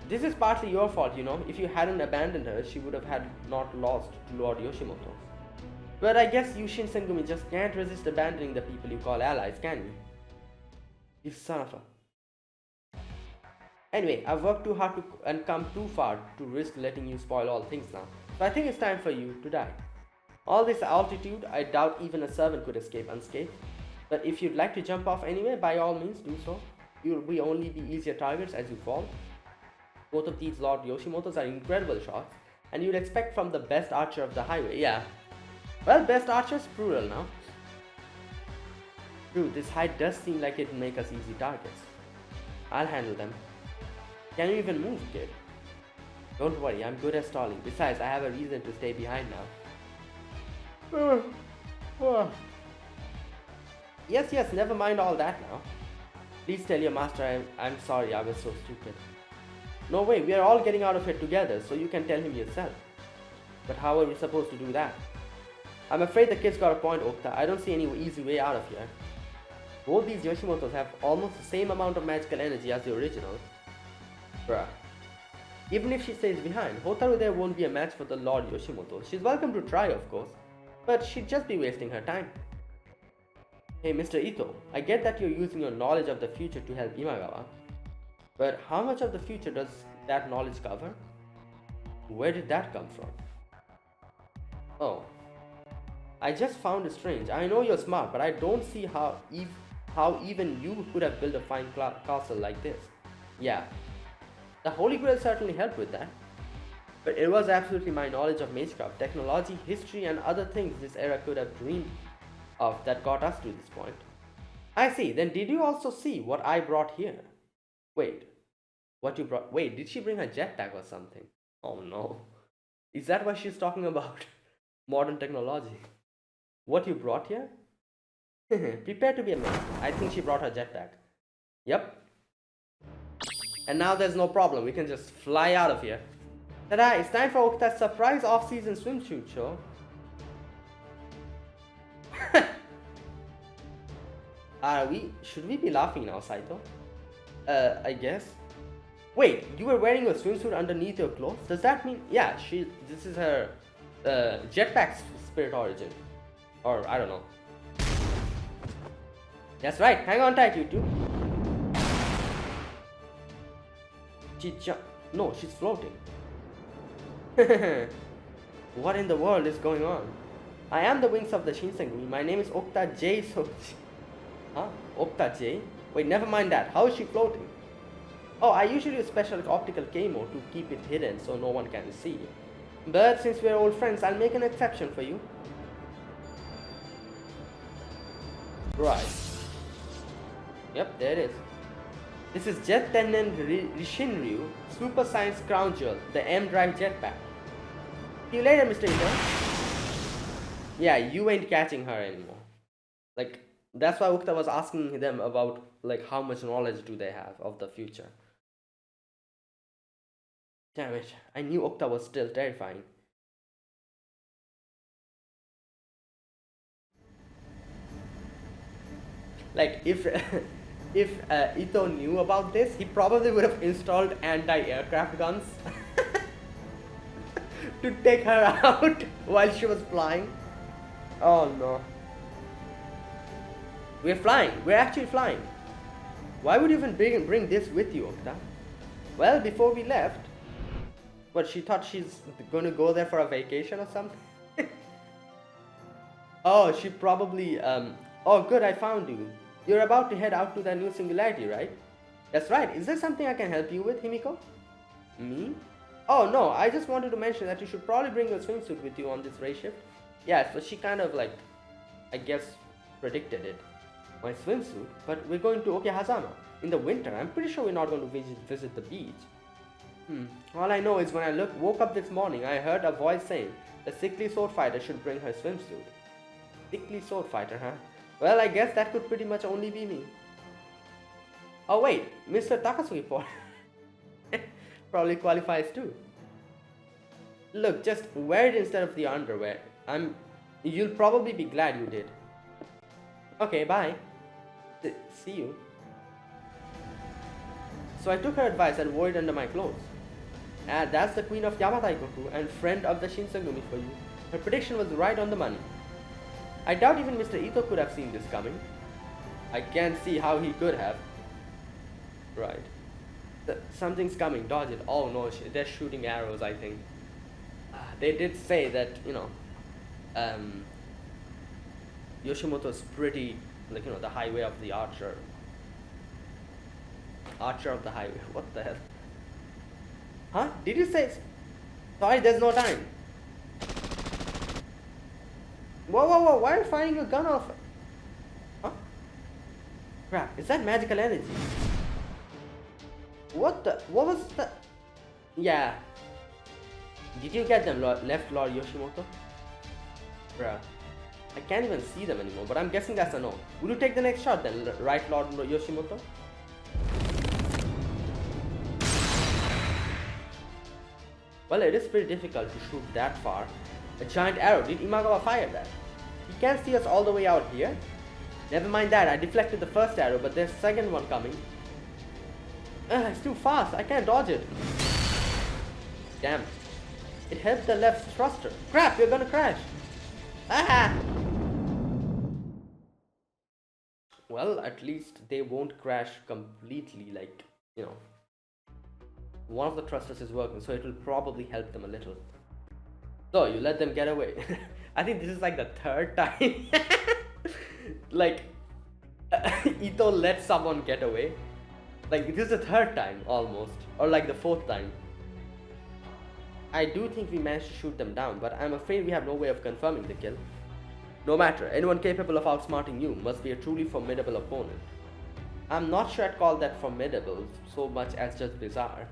This is partly your fault, you know. If you hadn't abandoned her, she would have had not lost to Lord Yoshimoto. But I guess you Shinsengumi just can't resist abandoning the people you call allies, can you? You son of a... Anyway, I've worked too hard and come too far to risk letting you spoil all things now. So I think it's time for you to die. All this altitude, I doubt even a servant could escape unscathed. But if you'd like to jump off anyway, by all means do so. You'll only be easier targets as you fall. Both of these Lord Yoshimotos are incredible shots, and you'd expect from the best archer of the highway, yeah. Well, best archers, plural now. Dude, this height does seem like it'd make us easy targets. I'll handle them. Can you even move, kid? Don't worry, I'm good at stalling. Besides, I have a reason to stay behind now. Yes, never mind all that now. Please tell your master I'm sorry I was so stupid. No way, we are all getting out of here together, so you can tell him yourself. But how are we supposed to do that? I'm afraid the kid's got a point, Okta. I don't see any easy way out of here. Both these Yoshimotos have almost the same amount of magical energy as the original. Bruh. Even if she stays behind, Hotaru there won't be a match for the Lord Yoshimoto. She's welcome to try, of course, but she'd just be wasting her time. Hey Mr. Ito, I get that you're using your knowledge of the future to help Imagawa, but how much of the future does that knowledge cover? Where did that come from? Oh, I just found it strange. I know you're smart, but I don't see how even you could have built a fine castle like this. Yeah, the Holy Grail certainly helped with that, but it was absolutely my knowledge of magecraft, technology, history, and other things this era could have dreamed of that got us to this point. I see. Then did you also see what I brought here? Wait, what you brought? Wait, did she bring her jetpack or something? Oh no. Is that what she's talking about? Modern technology. What you brought here? Prepare to be amazed. I think she brought her jetpack. Yep. And now there's no problem. We can just fly out of here. Ta-da! It's time for Okta's surprise off-season swimsuit show. Should we be laughing now, Saito? I guess. Wait, you were wearing a swimsuit underneath your clothes? Does that mean... Yeah, this is her jetpack spirit origin. Or, I don't know. That's right, hang on tight, you two. No, she's floating. What in the world is going on? I am the wings of the Shinsengumi. My name is Okta J. Huh? Okta J? Wait, never mind that. How is she floating? Oh, I usually use special optical camo to keep it hidden so no one can see. But since we're old friends, I'll make an exception for you. Right. Yep, there it is. This is Jet Tennen Rishinryu Super Science Crown Jewel, the M-Drive jetpack. See you later, Mr. Ito. Yeah, you ain't catching her anymore. Like, that's why Ukta was asking them about, like, how much knowledge do they have of the future. Damn it, I knew Ukta was still terrifying. Like, if Ito knew about this, he probably would have installed anti-aircraft guns to take her out while she was flying. Oh no. We're flying. We're actually flying. Why would you even bring this with you, Okta? Well, before we left, what, she thought she's going to go there for a vacation or something? Oh, she probably, oh good, I found you. You're about to head out to the new singularity, right? That's right. Is there something I can help you with, Himiko? Me? Oh no, I just wanted to mention that you should probably bring your swimsuit with you on this race shift. Yeah, so she kind of like, I guess, predicted it. My swimsuit? But we're going to Okehazama. In the winter, I'm pretty sure we're not going to visit the beach. All I know is when I woke up this morning, I heard a voice saying the sickly sword fighter should bring her swimsuit. Sickly sword fighter, huh? Well, I guess that could pretty much only be me. Oh wait, Mr. Takasugi probably qualifies too. Look, just wear it instead of the underwear. You'll probably be glad you did. Okay, bye. See you. So I took her advice and wore it under my clothes. And that's the queen of Yamataikoku and friend of the Shinsengumi for you. Her prediction was right on the money. I doubt even Mr. Ito could have seen this coming. I can't see how he could have. Right. Something's coming, dodge it. Oh no, they're shooting arrows, I think. They did say that, Yoshimoto's pretty, the highway of the archer. Archer of the highway. What the hell? Huh? Did you say? Sorry, there's no time. Whoa. Why are you firing a gun off? Huh? Crap, is that magical energy? What was the... Yeah. Did you get them, left Lord Yoshimoto? Bruh. I can't even see them anymore, but I'm guessing that's a no. Will you take the next shot then, right Lord Yoshimoto? Well, it is pretty difficult to shoot that far. A giant arrow. Did Imagawa fire that? He can't see us all the way out here. Never mind that, I deflected the first arrow, but there's a second one coming. It's too fast, I can't dodge it. Damn. It helped the left thruster. Crap, you're gonna crash. Ah! Well, at least they won't crash completely, one of the thrusters is working, so it will probably help them a little. So, you let them get away. I think this is like the third time. Ito let someone get away. This is the third time, almost. Or the fourth time. I do think we managed to shoot them down, but I'm afraid we have no way of confirming the kill. No matter, anyone capable of outsmarting you must be a truly formidable opponent. I'm not sure I'd call that formidable so much as just bizarre.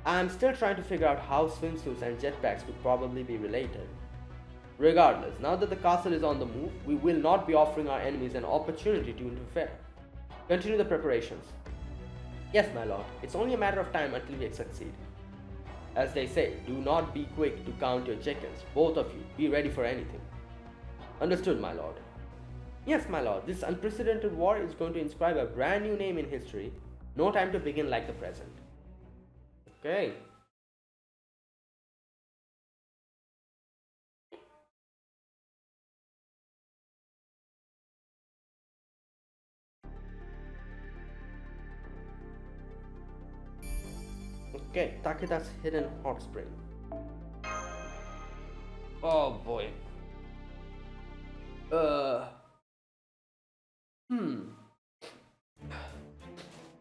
I'm still trying to figure out how swimsuits and jetpacks could probably be related. Regardless, now that the castle is on the move, we will not be offering our enemies an opportunity to interfere. Continue the preparations. Yes, my lord, it's only a matter of time until we succeed. As they say, do not be quick to count your chickens. Both of you, be ready for anything. Understood, my lord. Yes, my lord, this unprecedented war is going to inscribe a brand new name in history. No time to begin like the present. Okay. Okay, Takeda's hidden hot spring. Oh boy.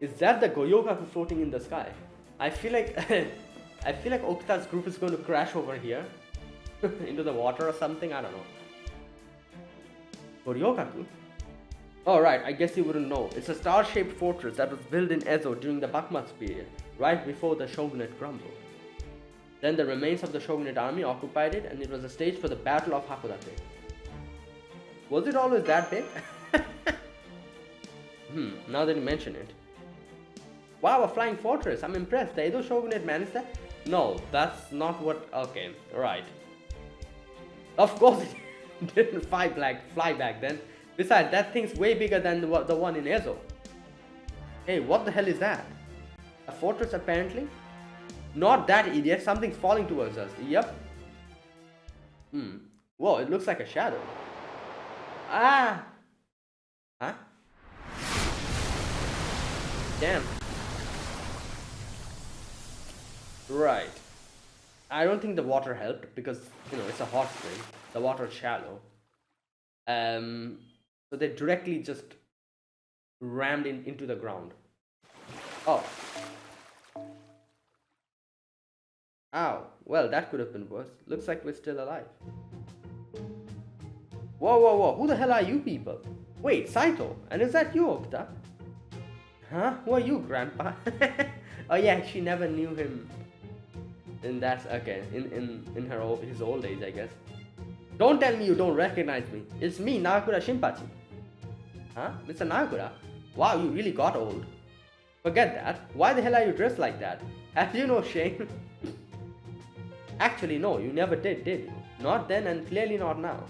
Is that the Goryoukaku floating in the sky? I feel like Okuta's group is going to crash over here into the water or something. I don't know. Goryoukaku? Oh right, I guess you wouldn't know. It's a star-shaped fortress that was built in Ezo during the Bakumatsu period, right before the shogunate crumbled. Then the remains of the shogunate army occupied it, and it was a stage for the Battle of Hakodate. Was it always that big? Now that you mention it. Wow, a flying fortress. I'm impressed. The Edo shogunate managed that? No, that's not what... Okay, right. Of course it didn't fly back then. Besides, that thing's way bigger than the one in Ezo. Hey, what the hell is that? A fortress apparently? Not that idiot, something's falling towards us. Yep. Whoa, it looks like a shadow. Ah! Huh? Damn. Right. I don't think the water helped because, it's a hot spring. The water is shallow. So they directly just rammed into the ground. Oh. Ow. Well, that could have been worse. Looks like we're still alive. Whoa. Who the hell are you people? Wait, Saito. And is that you, Okuta? Huh? Who are you, Grandpa? Oh yeah, she never knew him. And that's okay. In his old age, I guess. Don't tell me you don't recognize me. It's me, Nagakura Shinpachi. Huh? Mr. Nagakura? Wow, you really got old. Forget that. Why the hell are you dressed like that? Have you no shame? Actually, no, you never did you? Not then and clearly not now.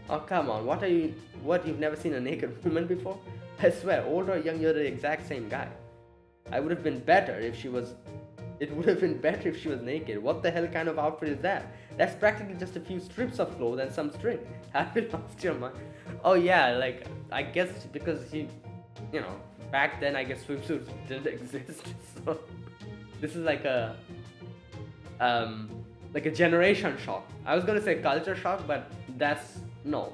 Oh, come on, what are you? What, you've never seen a naked woman before? I swear, old or young, you're the exact same guy. I would have been better if she was. It would have been better if she was naked. What the hell kind of outfit is that? That's practically just a few strips of clothes and some string. Have you lost your mind? Oh yeah, like, I guess because back then I guess swimsuits didn't exist. So this is like a generation shock. I was gonna say culture shock, but that's not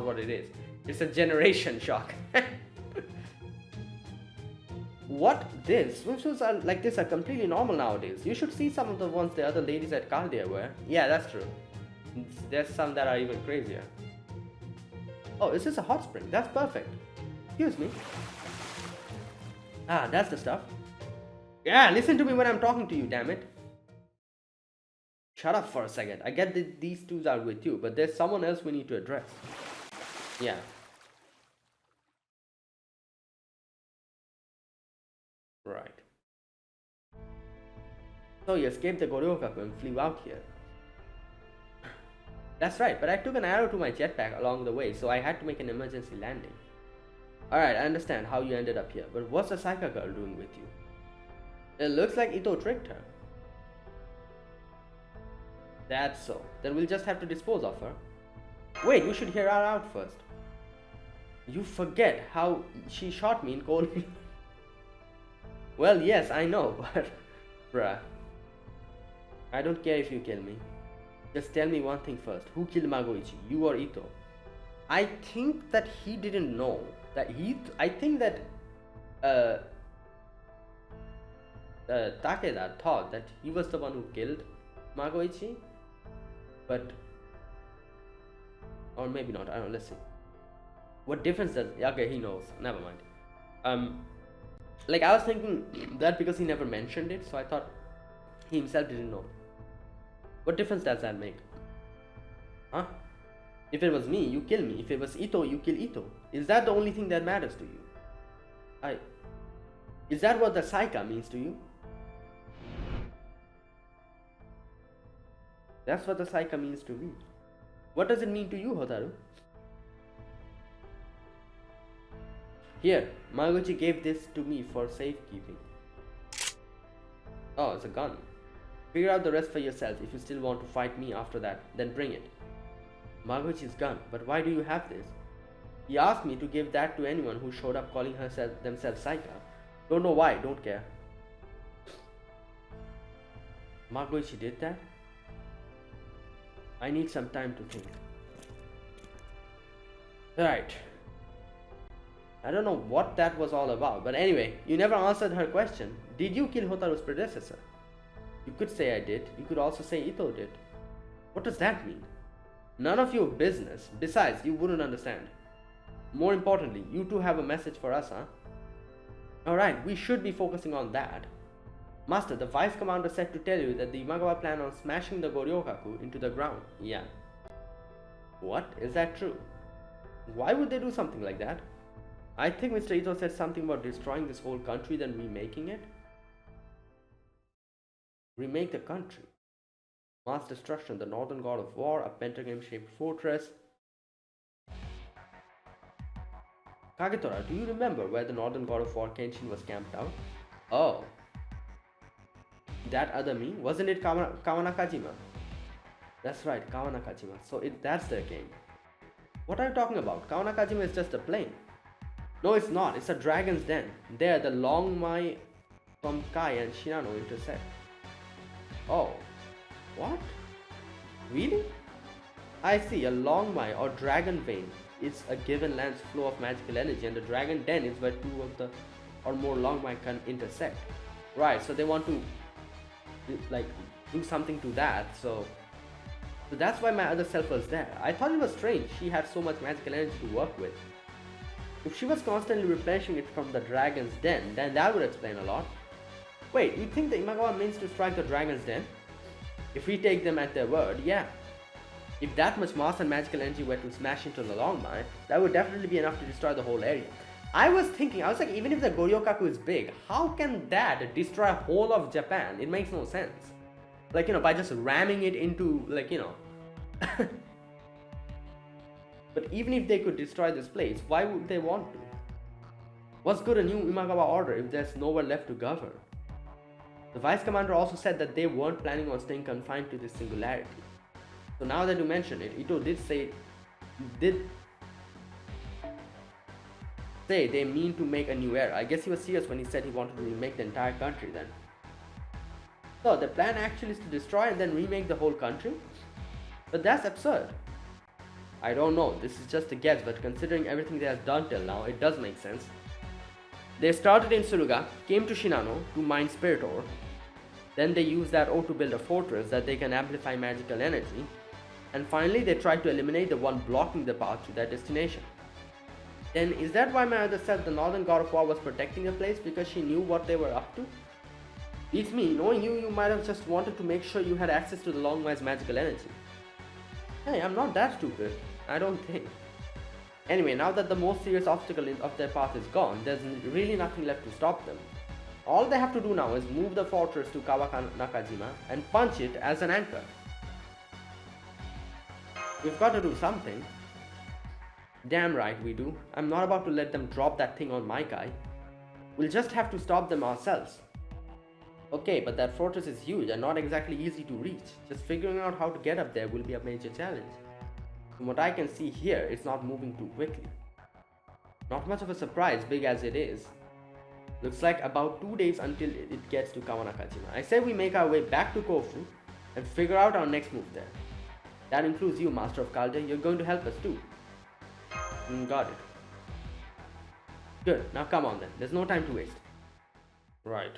what it is. It's a generation shock. What this? Swimsuits are like this are completely normal nowadays. You should see some of the ones the other ladies at Caldia wear. Yeah, that's true. There's some that are even crazier. Oh, is this a hot spring? That's perfect. Excuse me. Ah, that's the stuff. Yeah, listen to me when I'm talking to you, damn it. Shut up for a second. I get that these two are with you, but there's someone else we need to address. Yeah. Right. So you escaped the Goryoukaku and flew out here. That's right, but I took an arrow to my jetpack along the way, so I had to make an emergency landing. Alright, I understand how you ended up here, but what's the Saika girl doing with you? It looks like Ito tricked her. That's so. Then we'll just have to dispose of her. Wait, we should hear her out first. You forget how she shot me in cold. Well, yes, I know, but... Bruh. I don't care if you kill me. Just tell me one thing first. Who killed Magoichi? You or Ito? I think that he didn't know. I think that... Takeda thought that he was the one who killed Magoichi. But... Or maybe not. I don't know. Let's see. What difference does... Okay, he knows. Never mind. Like, I was thinking that because he never mentioned it, so I thought he himself didn't know. What difference does that make? Huh? If it was me, you kill me. If it was Ito, you kill Ito. Is that the only thing that matters to you? Is that what the Saika means to you? That's what the Saika means to me. What does it mean to you, Hotaru? Here, Magoichi gave this to me for safekeeping. Oh, it's a gun. Figure out the rest for yourself. If you still want to fight me after that, then bring it. Magoichi's gun, but why do you have this? He asked me to give that to anyone who showed up calling themselves Saika. Don't know why, don't care. Magoichi did that? I need some time to think. Right. I don't know what that was all about, but anyway, you never answered her question. Did you kill Hotaru's predecessor? You could say I did. You could also say Ito did. What does that mean? None of your business. Besides, you wouldn't understand. More importantly, you two have a message for us, huh? Alright, we should be focusing on that. Master, the Vice Commander said to tell you that the Imagawa plan on smashing the Goryoukaku into the ground. Yeah. What? Is that true? Why would they do something like that? I think Mr. Ito said something about destroying this whole country then remaking it. Remake the country. Mass destruction, the northern god of war, a pentagram-shaped fortress. Kagetora, do you remember where the northern god of war Kenshin was camped out? Oh. That other me? Wasn't it Kawanakajima? That's right, Kawanakajima. So that's their game. What are you talking about? Kawanakajima is just a plane. No, it's not. It's a dragon's den. There, the Longmai from Kai and Shinano intersect. Oh. What? Really? I see. A Longmai or dragon vein is a given land's flow of magical energy, and the dragon den is where two of the or more Longmai can intersect. Right, so they want to like do something to that, so that's why my other self was there. I thought it was strange she had so much magical energy to work with. If she was constantly replenishing it from the dragon's den, then that would explain a lot. Wait, you think the Imagawa means to strike the dragon's den? If we take them at their word, yeah. If that much mass and magical energy were to smash into the Longmai, that would definitely be enough to destroy the whole area. I was like, even if the Goryoukaku is big, how can that destroy whole of Japan? It makes no sense. Like, by just ramming it into, But even if they could destroy this place, why would they want to? What's good a new Imagawa order if there's nowhere left to govern? The vice commander also said that they weren't planning on staying confined to this singularity. So now that you mention it, Ito did say they mean to make a new era. I guess he was serious when he said he wanted to remake the entire country then. So the plan actually is to destroy and then remake the whole country? But that's absurd. I don't know, this is just a guess, but considering everything they have done till now, it does make sense. They started in Suruga, came to Shinano to mine spirit ore. Then they used that ore to build a fortress that they can amplify magical energy. And finally they tried to eliminate the one blocking the path to their destination. Then is that why my mother said the Northern God of War was protecting the place, because she knew what they were up to? Beats me, knowing you might have just wanted to make sure you had access to the Longmire's magical energy. Hey, I'm not that stupid. I don't think. Anyway, now that the most serious obstacle of their path is gone, there's really nothing left to stop them. All they have to do now is move the fortress to Nakajima and punch it as an anchor. We've got to do something. Damn right we do. I'm not about to let them drop that thing on my guy. We'll just have to stop them ourselves. Okay, but that fortress is huge and not exactly easy to reach. Just figuring out how to get up there will be a major challenge. From what I can see here, it's not moving too quickly. Not much of a surprise, big as it is. Looks like about 2 days until it gets to Kawanakajima. I say we make our way back to Kofu and figure out our next move there. That includes you, Master of Kalde. You're going to help us too. Got it. Good, now come on then. There's no time to waste. Right.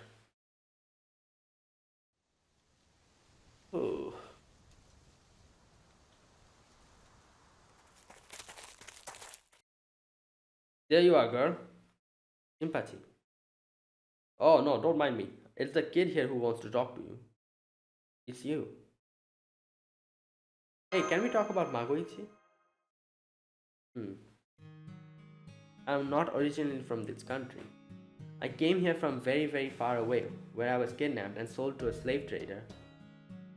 Oh. There you are, girl. Sympathy. Oh no, don't mind me. It's the kid here who wants to talk to you. It's you. Hey, can we talk about Magoichi? I'm not originally from this country. I came here from very, very far away, where I was kidnapped and sold to a slave trader.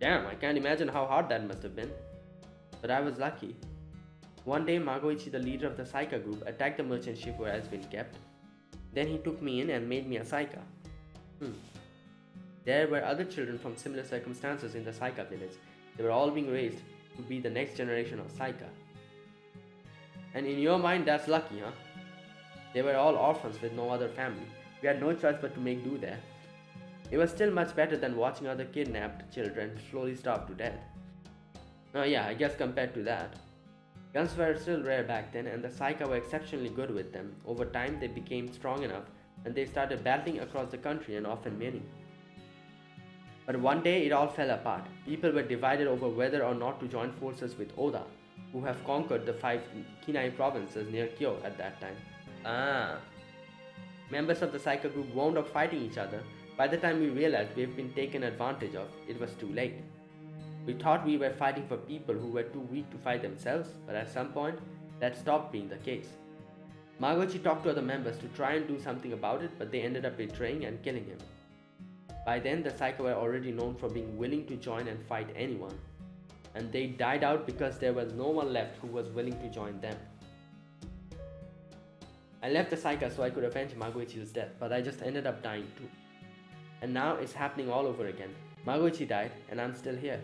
Damn, I can't imagine how hard that must have been. But I was lucky. One day, Magoichi, the leader of the Saika group, attacked the merchant ship where I was being kept. Then he took me in and made me a Saika. There were other children from similar circumstances in the Saika village. They were all being raised to be the next generation of Saika. And in your mind, that's lucky, huh? They were all orphans with no other family. We had no choice but to make do there. It was still much better than watching other kidnapped children slowly starve to death. Oh yeah, I guess compared to that. Guns were still rare back then, and the Saika were exceptionally good with them. Over time, they became strong enough, and they started battling across the country and often winning. But one day, it all fell apart. People were divided over whether or not to join forces with Oda, who have conquered the 5 Kinai provinces near Kyo at that time. Members of the Saika group wound up fighting each other. By the time we realized we have been taken advantage of, it was too late. We thought we were fighting for people who were too weak to fight themselves, but at some point, that stopped being the case. Magoichi talked to other members to try and do something about it, but they ended up betraying and killing him. By then, the Saika were already known for being willing to join and fight anyone, and they died out because there was no one left who was willing to join them. I left the Saika so I could avenge Magoichi's death, but I just ended up dying too. And now it's happening all over again. Magoichi died, and I'm still here.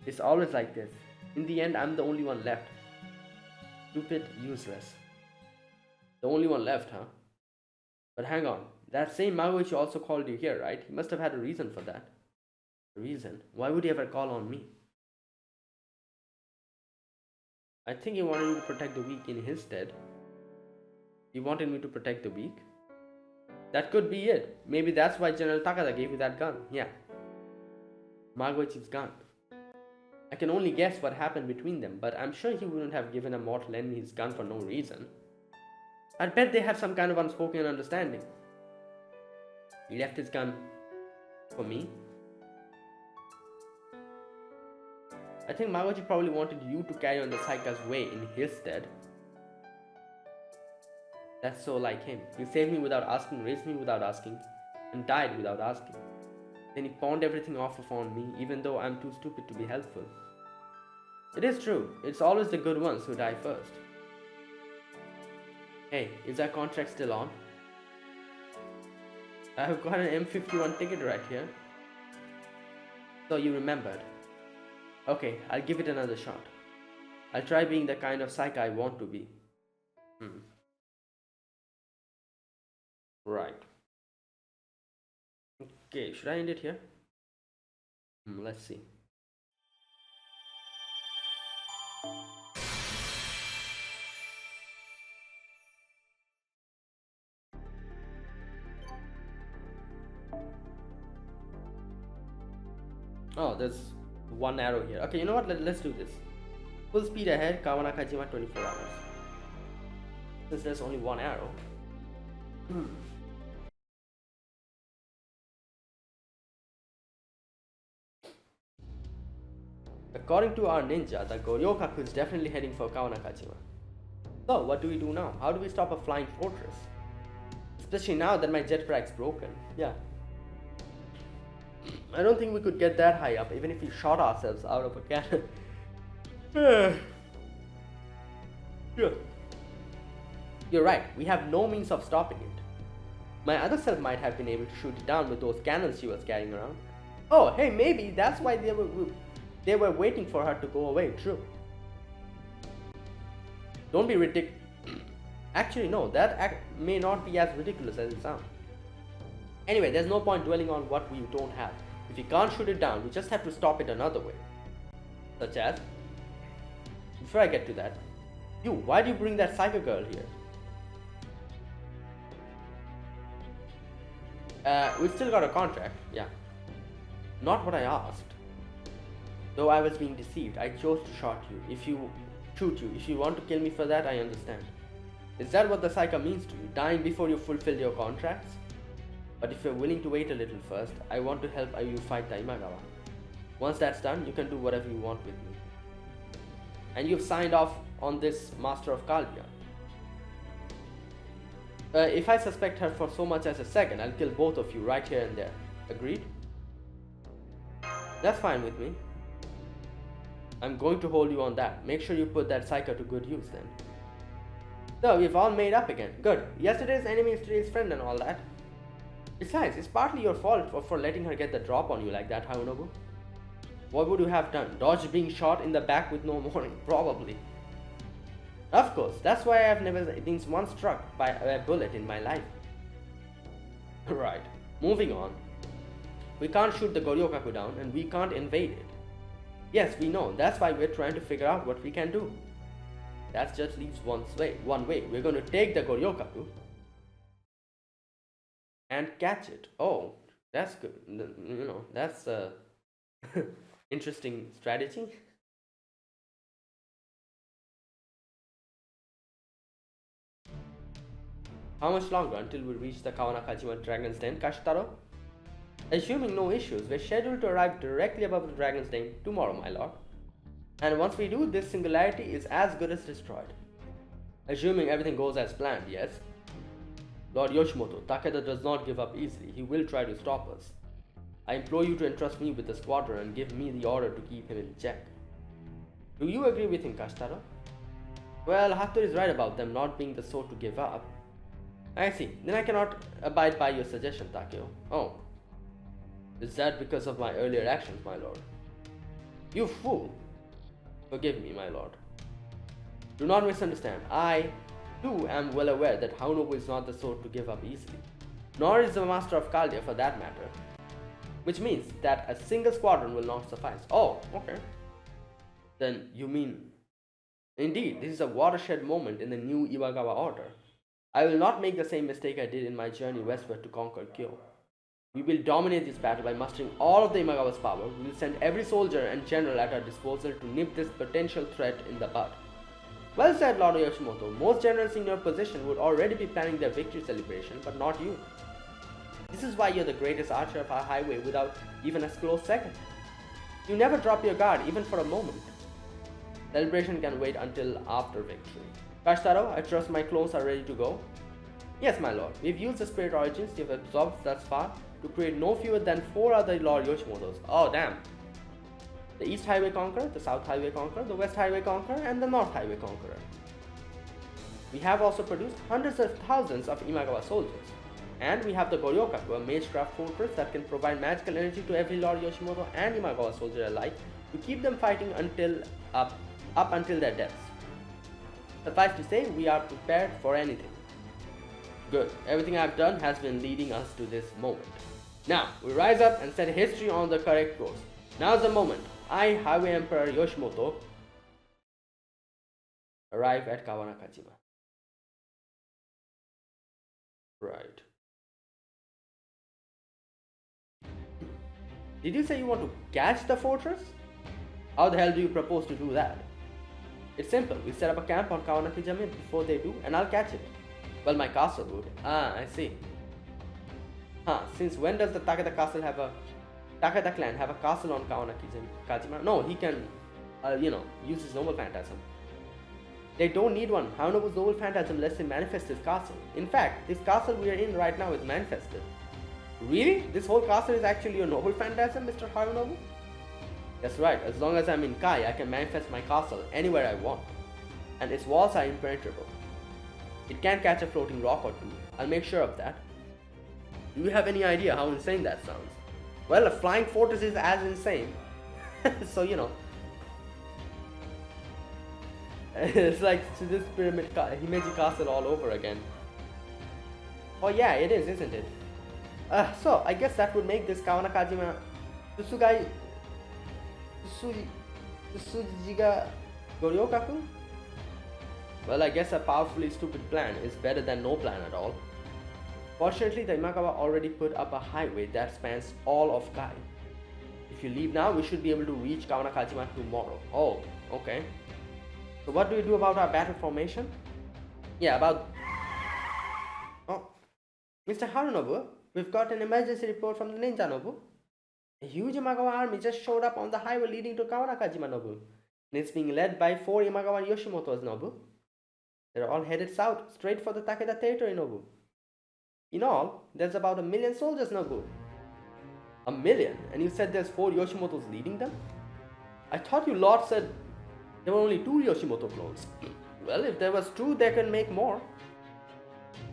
It's always like this. In the end, I'm the only one left. Stupid, useless. The only one left, huh? But hang on. That same Magoichi also called you here, right? He must have had a reason for that. A reason? Why would he ever call on me? I think he wanted you to protect the weak in his stead. He wanted me to protect the weak? That could be it. Maybe that's why General Takada gave you that gun. Yeah. Magoichi's gun. I can only guess what happened between them, but I'm sure he wouldn't have given a mortal enemy his gun for no reason. I'd bet they have some kind of unspoken understanding. He left his gun for me. I think Magoichi probably wanted you to carry on the Saika's way in his stead. That's so like him. He saved me without asking, raised me without asking, and died without asking. Then he pawned everything off on me, even though I'm too stupid to be helpful. It is true, it's always the good ones who die first. Hey, is our contract still on? I've got an M51 ticket right here. So you remembered. Okay, I'll give it another shot. I'll try being the kind of psych I want to be. Right. Okay, should I end it here? Let's see. Oh, there's one arrow here. Okay, you know what? Let's do this. Full speed ahead, Kawanakajima 24 hours. Since there's only one arrow. According to our ninja, the Goryoukaku is definitely heading for Kawanakajima. So, what do we do now? How do we stop a flying fortress? Especially now that my jetpack's broken. Yeah. I don't think we could get that high up, even if we shot ourselves out of a cannon. Yeah. You're right, we have no means of stopping it. My other self might have been able to shoot it down with those cannons she was carrying around. Oh, hey, maybe that's why they were waiting for her to go away, true. Don't be ridiculous. Actually, no, that may not be as ridiculous as it sounds. Anyway, there's no point dwelling on what we don't have. If we can't shoot it down, we just have to stop it another way. Such as? Before I get to that, why do you bring that psycho girl here? We still got a contract, yeah. Not what I asked. Though I was being deceived, I chose to shoot you. If you want to kill me for that, I understand. Is that what the psycho means to you? Dying before you fulfill your contracts? But if you're willing to wait a little first, I want to help you fight the Imagawa. Once that's done, you can do whatever you want with me. And you've signed off on this Master of Kalbia. If I suspect her for so much as a second, I'll kill both of you right here and there. Agreed? That's fine with me. I'm going to hold you on that. Make sure you put that psycho to good use then. So, we've all made up again. Good. Yesterday's enemy is today's friend and all that. Besides, it's partly your fault for letting her get the drop on you like that, Harunobu. What would you have done? Dodge being shot in the back with no warning? Probably. Of course, that's why I've never been once struck by a bullet in my life. Right, moving on. We can't shoot the Goryoukaku down and we can't invade it. Yes, we know, that's why we're trying to figure out what we can do. That just leaves one way. We're going to take the Goryoukaku and catch it. Oh, that's good. You know, that's a interesting strategy. How much longer until we reach the Kawanakajima Dragon's Den, Kashitaro? Assuming no issues, we're scheduled to arrive directly above the Dragon's Den tomorrow, my lord. And once we do, this singularity is as good as destroyed. Assuming everything goes as planned, yes. Lord Yoshimoto, Takeda does not give up easily. He will try to stop us. I implore you to entrust me with the squadron and give me the order to keep him in check. Do you agree with him, Kashitaro? Well, Hato is right about them not being the sort to give up. I see. Then I cannot abide by your suggestion, Takeo. Oh. Is that because of my earlier actions, my lord? You fool! Forgive me, my lord. Do not misunderstand. I, too, am well aware that Harunobu is not the sort to give up easily. Nor is the Master of Kaldia, for that matter. Which means that a single squadron will not suffice. Oh, okay. Then you mean... Indeed, this is a watershed moment in the new Imagawa order. I will not make the same mistake I did in my journey westward to conquer Kyo. We will dominate this battle by mustering all of the Imagawa's power. We will send every soldier and general at our disposal to nip this potential threat in the bud. Well said, Lord Yoshimoto. Most generals in your position would already be planning their victory celebration, but not you. This is why you're the greatest archer of our highway without even a close second. You never drop your guard, even for a moment. Celebration can wait until after victory. Kashitaro, I trust my clones are ready to go. Yes, my lord. We've used the spirit origins you've absorbed thus far to create no fewer than 4 other Lord Yoshimotos. Oh damn. The East Highway Conqueror, the South Highway Conqueror, the West Highway Conqueror, and the North Highway Conqueror. We have also produced hundreds of thousands of Imagawa soldiers. And we have the Goryoukaku, a magecraft fortress that can provide magical energy to every Lord Yoshimoto and Imagawa soldier alike to keep them fighting up until their deaths. Suffice to say, we are prepared for anything. Good. Everything I've done has been leading us to this moment. Now, we rise up and set history on the correct course. Now's the moment. I, Highway Emperor Yoshimoto, arrive at Kawanakajima. Right. Did you say you want to catch the fortress? How the hell do you propose to do that? It's simple. We set up a camp on Kawanakajima before they do, and I'll catch it. Well, my castle would. Ah, I see. Since when does the Takeda clan have a castle on Kawanakajima? No, he can, use his noble phantasm. They don't need one. Harunobu's noble phantasm lets him manifest his castle. In fact, this castle we are in right now is manifested. Really? This whole castle is actually your noble phantasm, Mr. Harunobu? That's right. As long as I'm in Kai, I can manifest my castle anywhere I want. And its walls are impenetrable. It can't catch a floating rock or two. I'll make sure of that. Do you have any idea how insane that sounds? Well, a flying fortress is as insane. So, it's like this pyramid Himeji castle all over again. Oh yeah, it is, isn't it? So, I guess that would make this Kawanakajima Tsujiga Goryoukaku? Well, I guess a powerfully stupid plan is better than no plan at all. Fortunately, the Imagawa already put up a highway that spans all of Kai. If you leave now, we should be able to reach Kawanakajima tomorrow. Oh, okay. So what do we do about our battle formation? Yeah, Oh, Mr. Harunobu, we've got an emergency report from the Ninja Nobu. A huge Imagawa army just showed up on the highway leading to Kawanakajima Nobu. And it's being led by 4 Imagawa Yoshimotos Nobu. They're all headed south, straight for the Takeda territory Nobu. In all, there's about 1 million soldiers Nobu. 1 million? And you said there's 4 Yoshimotos leading them? I thought you lot said there were only 2 Yoshimoto clones. Well, if there was 2, they can make more.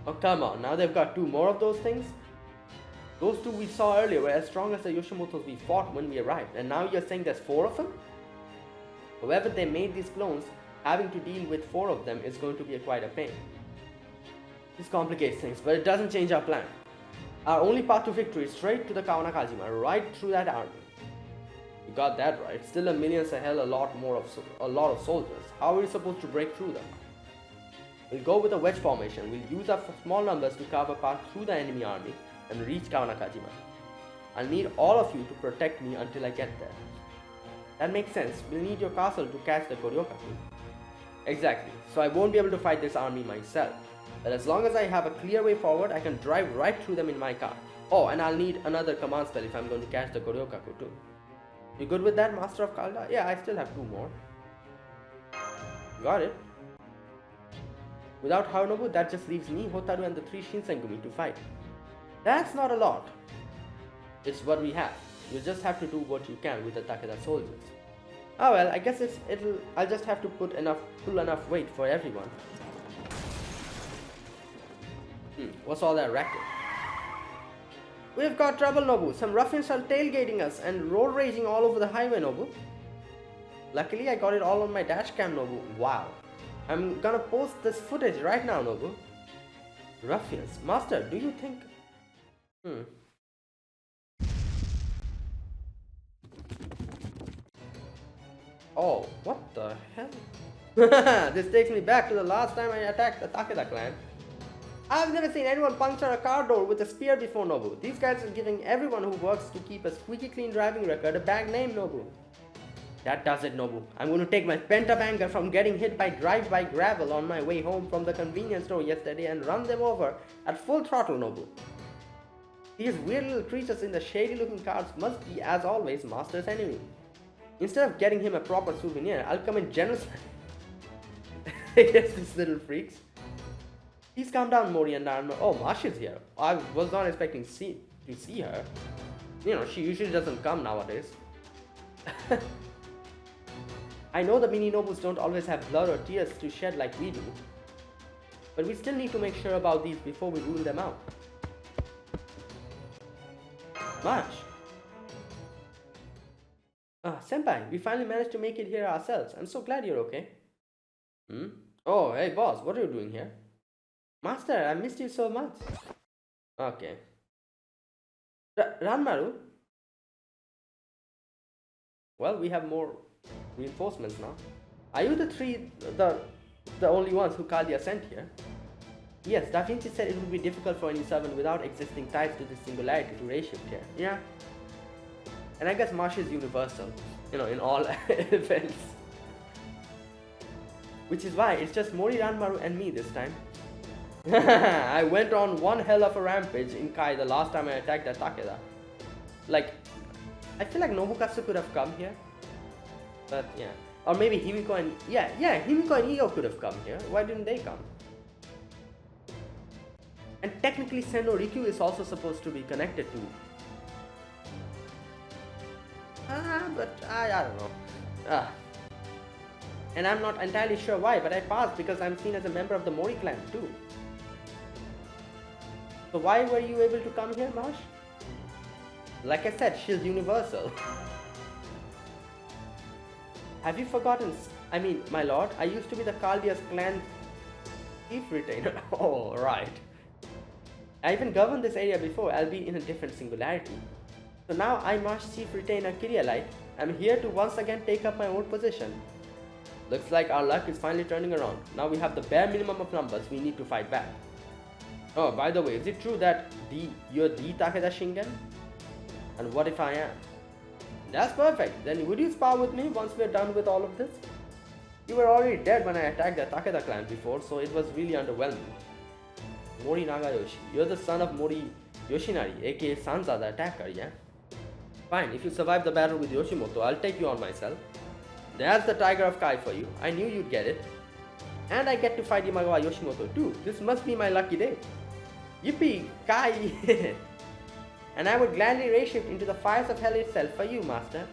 Oh come on, now they've got 2 more of those things? Those 2 we saw earlier were as strong as the Yoshimotos we fought when we arrived, and now you're saying there's 4 of them? However they made these clones, having to deal with 4 of them is going to be quite a pain. This complicates things, but it doesn't change our plan. Our only path to victory is straight to the Kawanakajima, right through that army. You got that right. Still 1 million's a lot of soldiers. How are we supposed to break through them? We'll go with a wedge formation. We'll use our small numbers to carve a path through the enemy army and reach Kawanakajima. I'll need all of you to protect me until I get there. That makes sense. We'll need your castle to catch the Goryoukaku. Exactly. So I won't be able to fight this army myself. But as long as I have a clear way forward, I can drive right through them in my car. Oh, and I'll need another command spell if I'm going to catch the Goryoukaku too. You good with that, Master of Kalda? Yeah, I still have 2 more. Got it. Without Harunobu, that just leaves me, Hotaru, and the 3 Shinsengumi to fight. That's not a lot. It's what we have. You just have to do what you can with the Takeda soldiers. Oh well, I guess I'll just have to pull enough weight for everyone. What's all that racket? We've got trouble, Nobu. Some ruffians are tailgating us and road raging all over the highway, Nobu. Luckily, I got it all on my dash cam, Nobu. Wow. I'm gonna post this footage right now, Nobu. Ruffians. Master, do you think... Oh, what the hell? This takes me back to the last time I attacked the Takeda clan. I've never seen anyone puncture a car door with a spear before, Nobu. These guys are giving everyone who works to keep a squeaky clean driving record a bad name, Nobu. That does it, Nobu. I'm going to take my pent-up anger from getting hit by drive-by gravel on my way home from the convenience store yesterday and run them over at full throttle, Nobu. These weird little creatures in the shady-looking cars must be, as always, Master's enemy. Instead of getting him a proper souvenir, I'll come in generously against these little freaks. Please calm down, Mori and Narma. Oh, Mash is here. I was not expecting to see to see her. You know, she usually doesn't come nowadays. I know the mini-nobus don't always have blood or tears to shed like we do, but we still need to make sure about these before we rule them out. March. Senpai, we finally managed to make it here ourselves. I'm so glad you're okay. Hmm? Oh, hey boss, what are you doing here? Master, I missed you so much. Okay. Ranmaru? Well, we have more reinforcements now. Are you the only ones who Kaldia sent here? Yes, Da Vinci said it would be difficult for any servant without existing ties to this singularity to raise shift here. Yeah. And I guess Marsh is universal, you know, in all events. Which is why it's just Mori, Ranmaru and me this time. I went on one hell of a rampage in Kai the last time I attacked that Takeda. Like, I feel like Nobukatsu could have come here. But yeah. Or maybe Himiko and... Yeah, Himiko and Io could have come here. Why didn't they come? And technically Sendo Rikyu is also supposed to be connected to... but I don't know. And I'm not entirely sure why, but I passed because I'm seen as a member of the Mori clan too. So why were you able to come here, Marsh? Like I said, she's universal. Have you forgotten? I mean, my lord, I used to be the Kaldia's clan chief retainer. Oh, right. I even governed this area before, albeit in a different singularity. So now I, Marsh chief retainer Kyrielite, am here to once again take up my old position. Looks like our luck is finally turning around. Now we have the bare minimum of numbers we need to fight back. Oh, by the way, is it true that you're the Takeda Shingen? And what if I am? That's perfect. Then would you spar with me once we're done with all of this? You were already dead when I attacked the Takeda clan before, so it was really underwhelming. Mori Nagayoshi, you're the son of Mori Yoshinari, aka Sanza the attacker, yeah? Fine, if you survive the battle with Yoshimoto, I'll take you on myself. There's the Tiger of Kai for you. I knew you'd get it. And I get to fight Imagawa Yoshimoto too. This must be my lucky day. Yippee! Kai! And I would gladly raise shift into the fires of hell itself for you, master.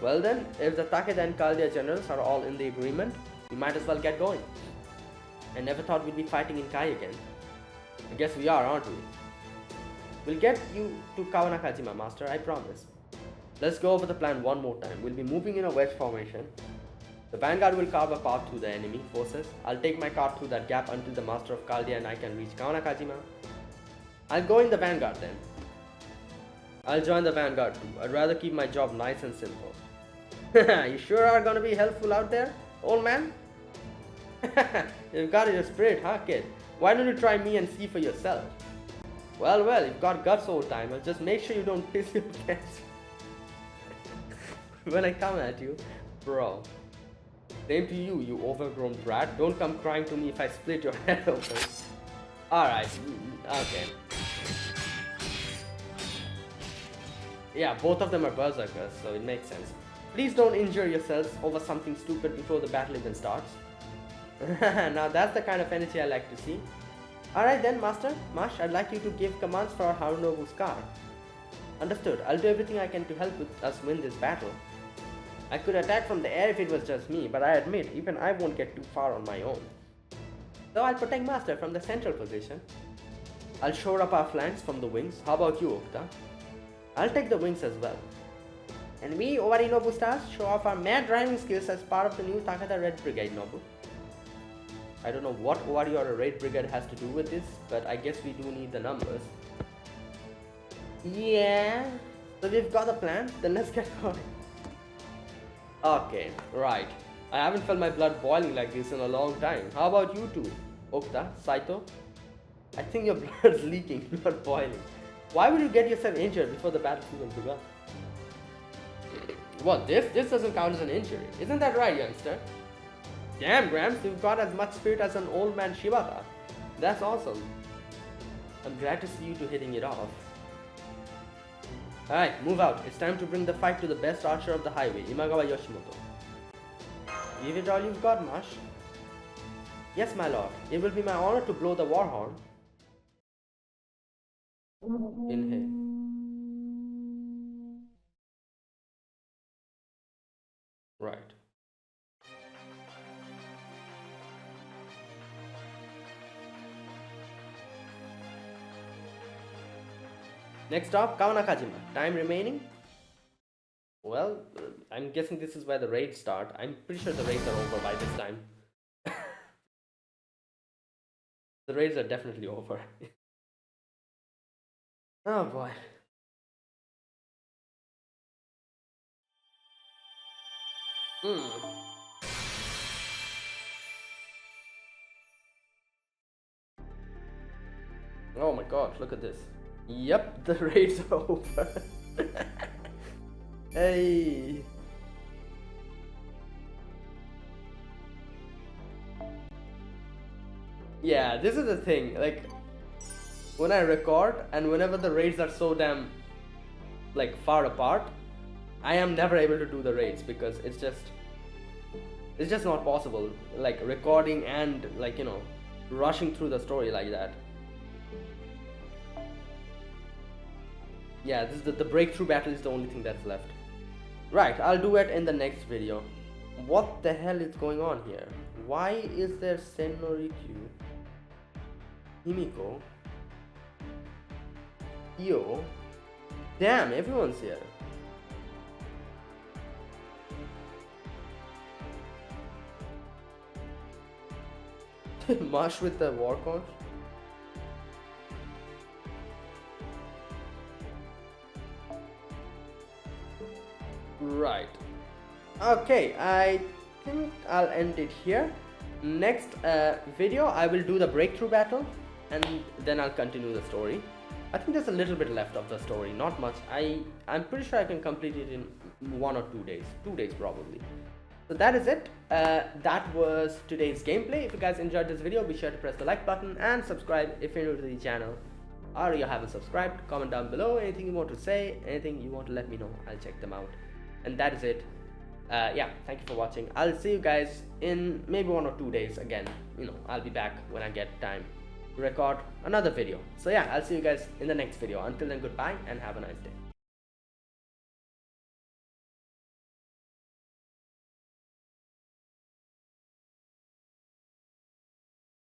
Well then, if the Takeda and Kaldia generals are all in the agreement, we might as well get going. I never thought we'd be fighting in Kai again. I guess we are, aren't we? We'll get you to Kawanakajima, master, I promise. Let's go over the plan one more time. We'll be moving in a wedge formation. The vanguard will carve a path through the enemy forces. I'll take my cart through that gap until the master of Kaldia and I can reach Kawanakajima. I'll go in the vanguard then. I'll join the vanguard too. I'd rather keep my job nice and simple. You sure are gonna be helpful out there, old man? You've got your spirit, huh, kid? Why don't you try me and see for yourself? Well, you've got guts, old timer. Just make sure you don't piss your pants when I come at you, bro. Same to you, you overgrown brat. Don't come crying to me if I split your head open. Alright, okay. Yeah, both of them are berserkers, so it makes sense. Please don't injure yourselves over something stupid before the battle even starts. Now that's the kind of energy I like to see. Alright then, Master. Marsh, I'd like you to give commands for our Harunobu's car. Understood. I'll do everything I can to help us win this battle. I could attack from the air if it was just me, but I admit, even I won't get too far on my own. So I'll protect Master from the central position. I'll shore up our flanks from the wings. How about you, Okta? I'll take the wings as well. And we, Owari Nobu stars, show off our mad driving skills as part of the new Takeda Red Brigade, Nobu. I don't know what Owari or a Red Brigade has to do with this, but I guess we do need the numbers. Yeah, so we've got a plan, then let's get going. Okay, right. I haven't felt my blood boiling like this in a long time. How about you two, Okta, Saito? I think your blood's leaking, not boiling. Why would you get yourself injured before the battle even begun? What, this doesn't count as an injury. Isn't that right, youngster? Damn, Gramps, you've got as much spirit as an old man Shibata. That's awesome. I'm glad to see you two hitting it off. Alright, move out. It's time to bring the fight to the best archer of the highway, Imagawa Yoshimoto. Give it all you've got, Marsh. Yes, my lord. It will be my honor to blow the war horn. Inhale. Right. Next up, Kawanakajima. Time remaining. Well, I'm guessing this is where the raids start. I'm pretty sure the raids are over by this time. The raids are definitely over. Oh boy. Hmm. Oh my god, look at this. Yep, the raids are over. Hey. Yeah, this is the thing. Like, when I record and whenever the raids are so damn like far apart, I am never able to do the raids because it's just not possible. Like recording and like rushing through the story like that. Yeah, this is the breakthrough battle is the only thing that's left. Right, I'll do it in the next video. What the hell is going on here? Why is there Sennorikyu, Himiko, Io? Damn, everyone's here. Marsh with the war conch. Right. Okay, I think I'll end it here. Next video, I will do the breakthrough battle and then I'll continue the story. I think there's a little bit left of the story, not much. I'm pretty sure I can complete it in 1 or 2 days. 2 days probably. So that is it. That was today's gameplay. If you guys enjoyed this video, be sure to press the like button and subscribe if you're new to the channel or you haven't subscribed. Comment down below anything you want to say, anything you want to let me know. I'll check them out. And that is it. Yeah, thank you for watching. I'll see you guys in maybe 1 or 2 days again. I'll be back when I get time to record another video. So yeah, I'll see you guys in the next video. Until then, goodbye and have a nice day.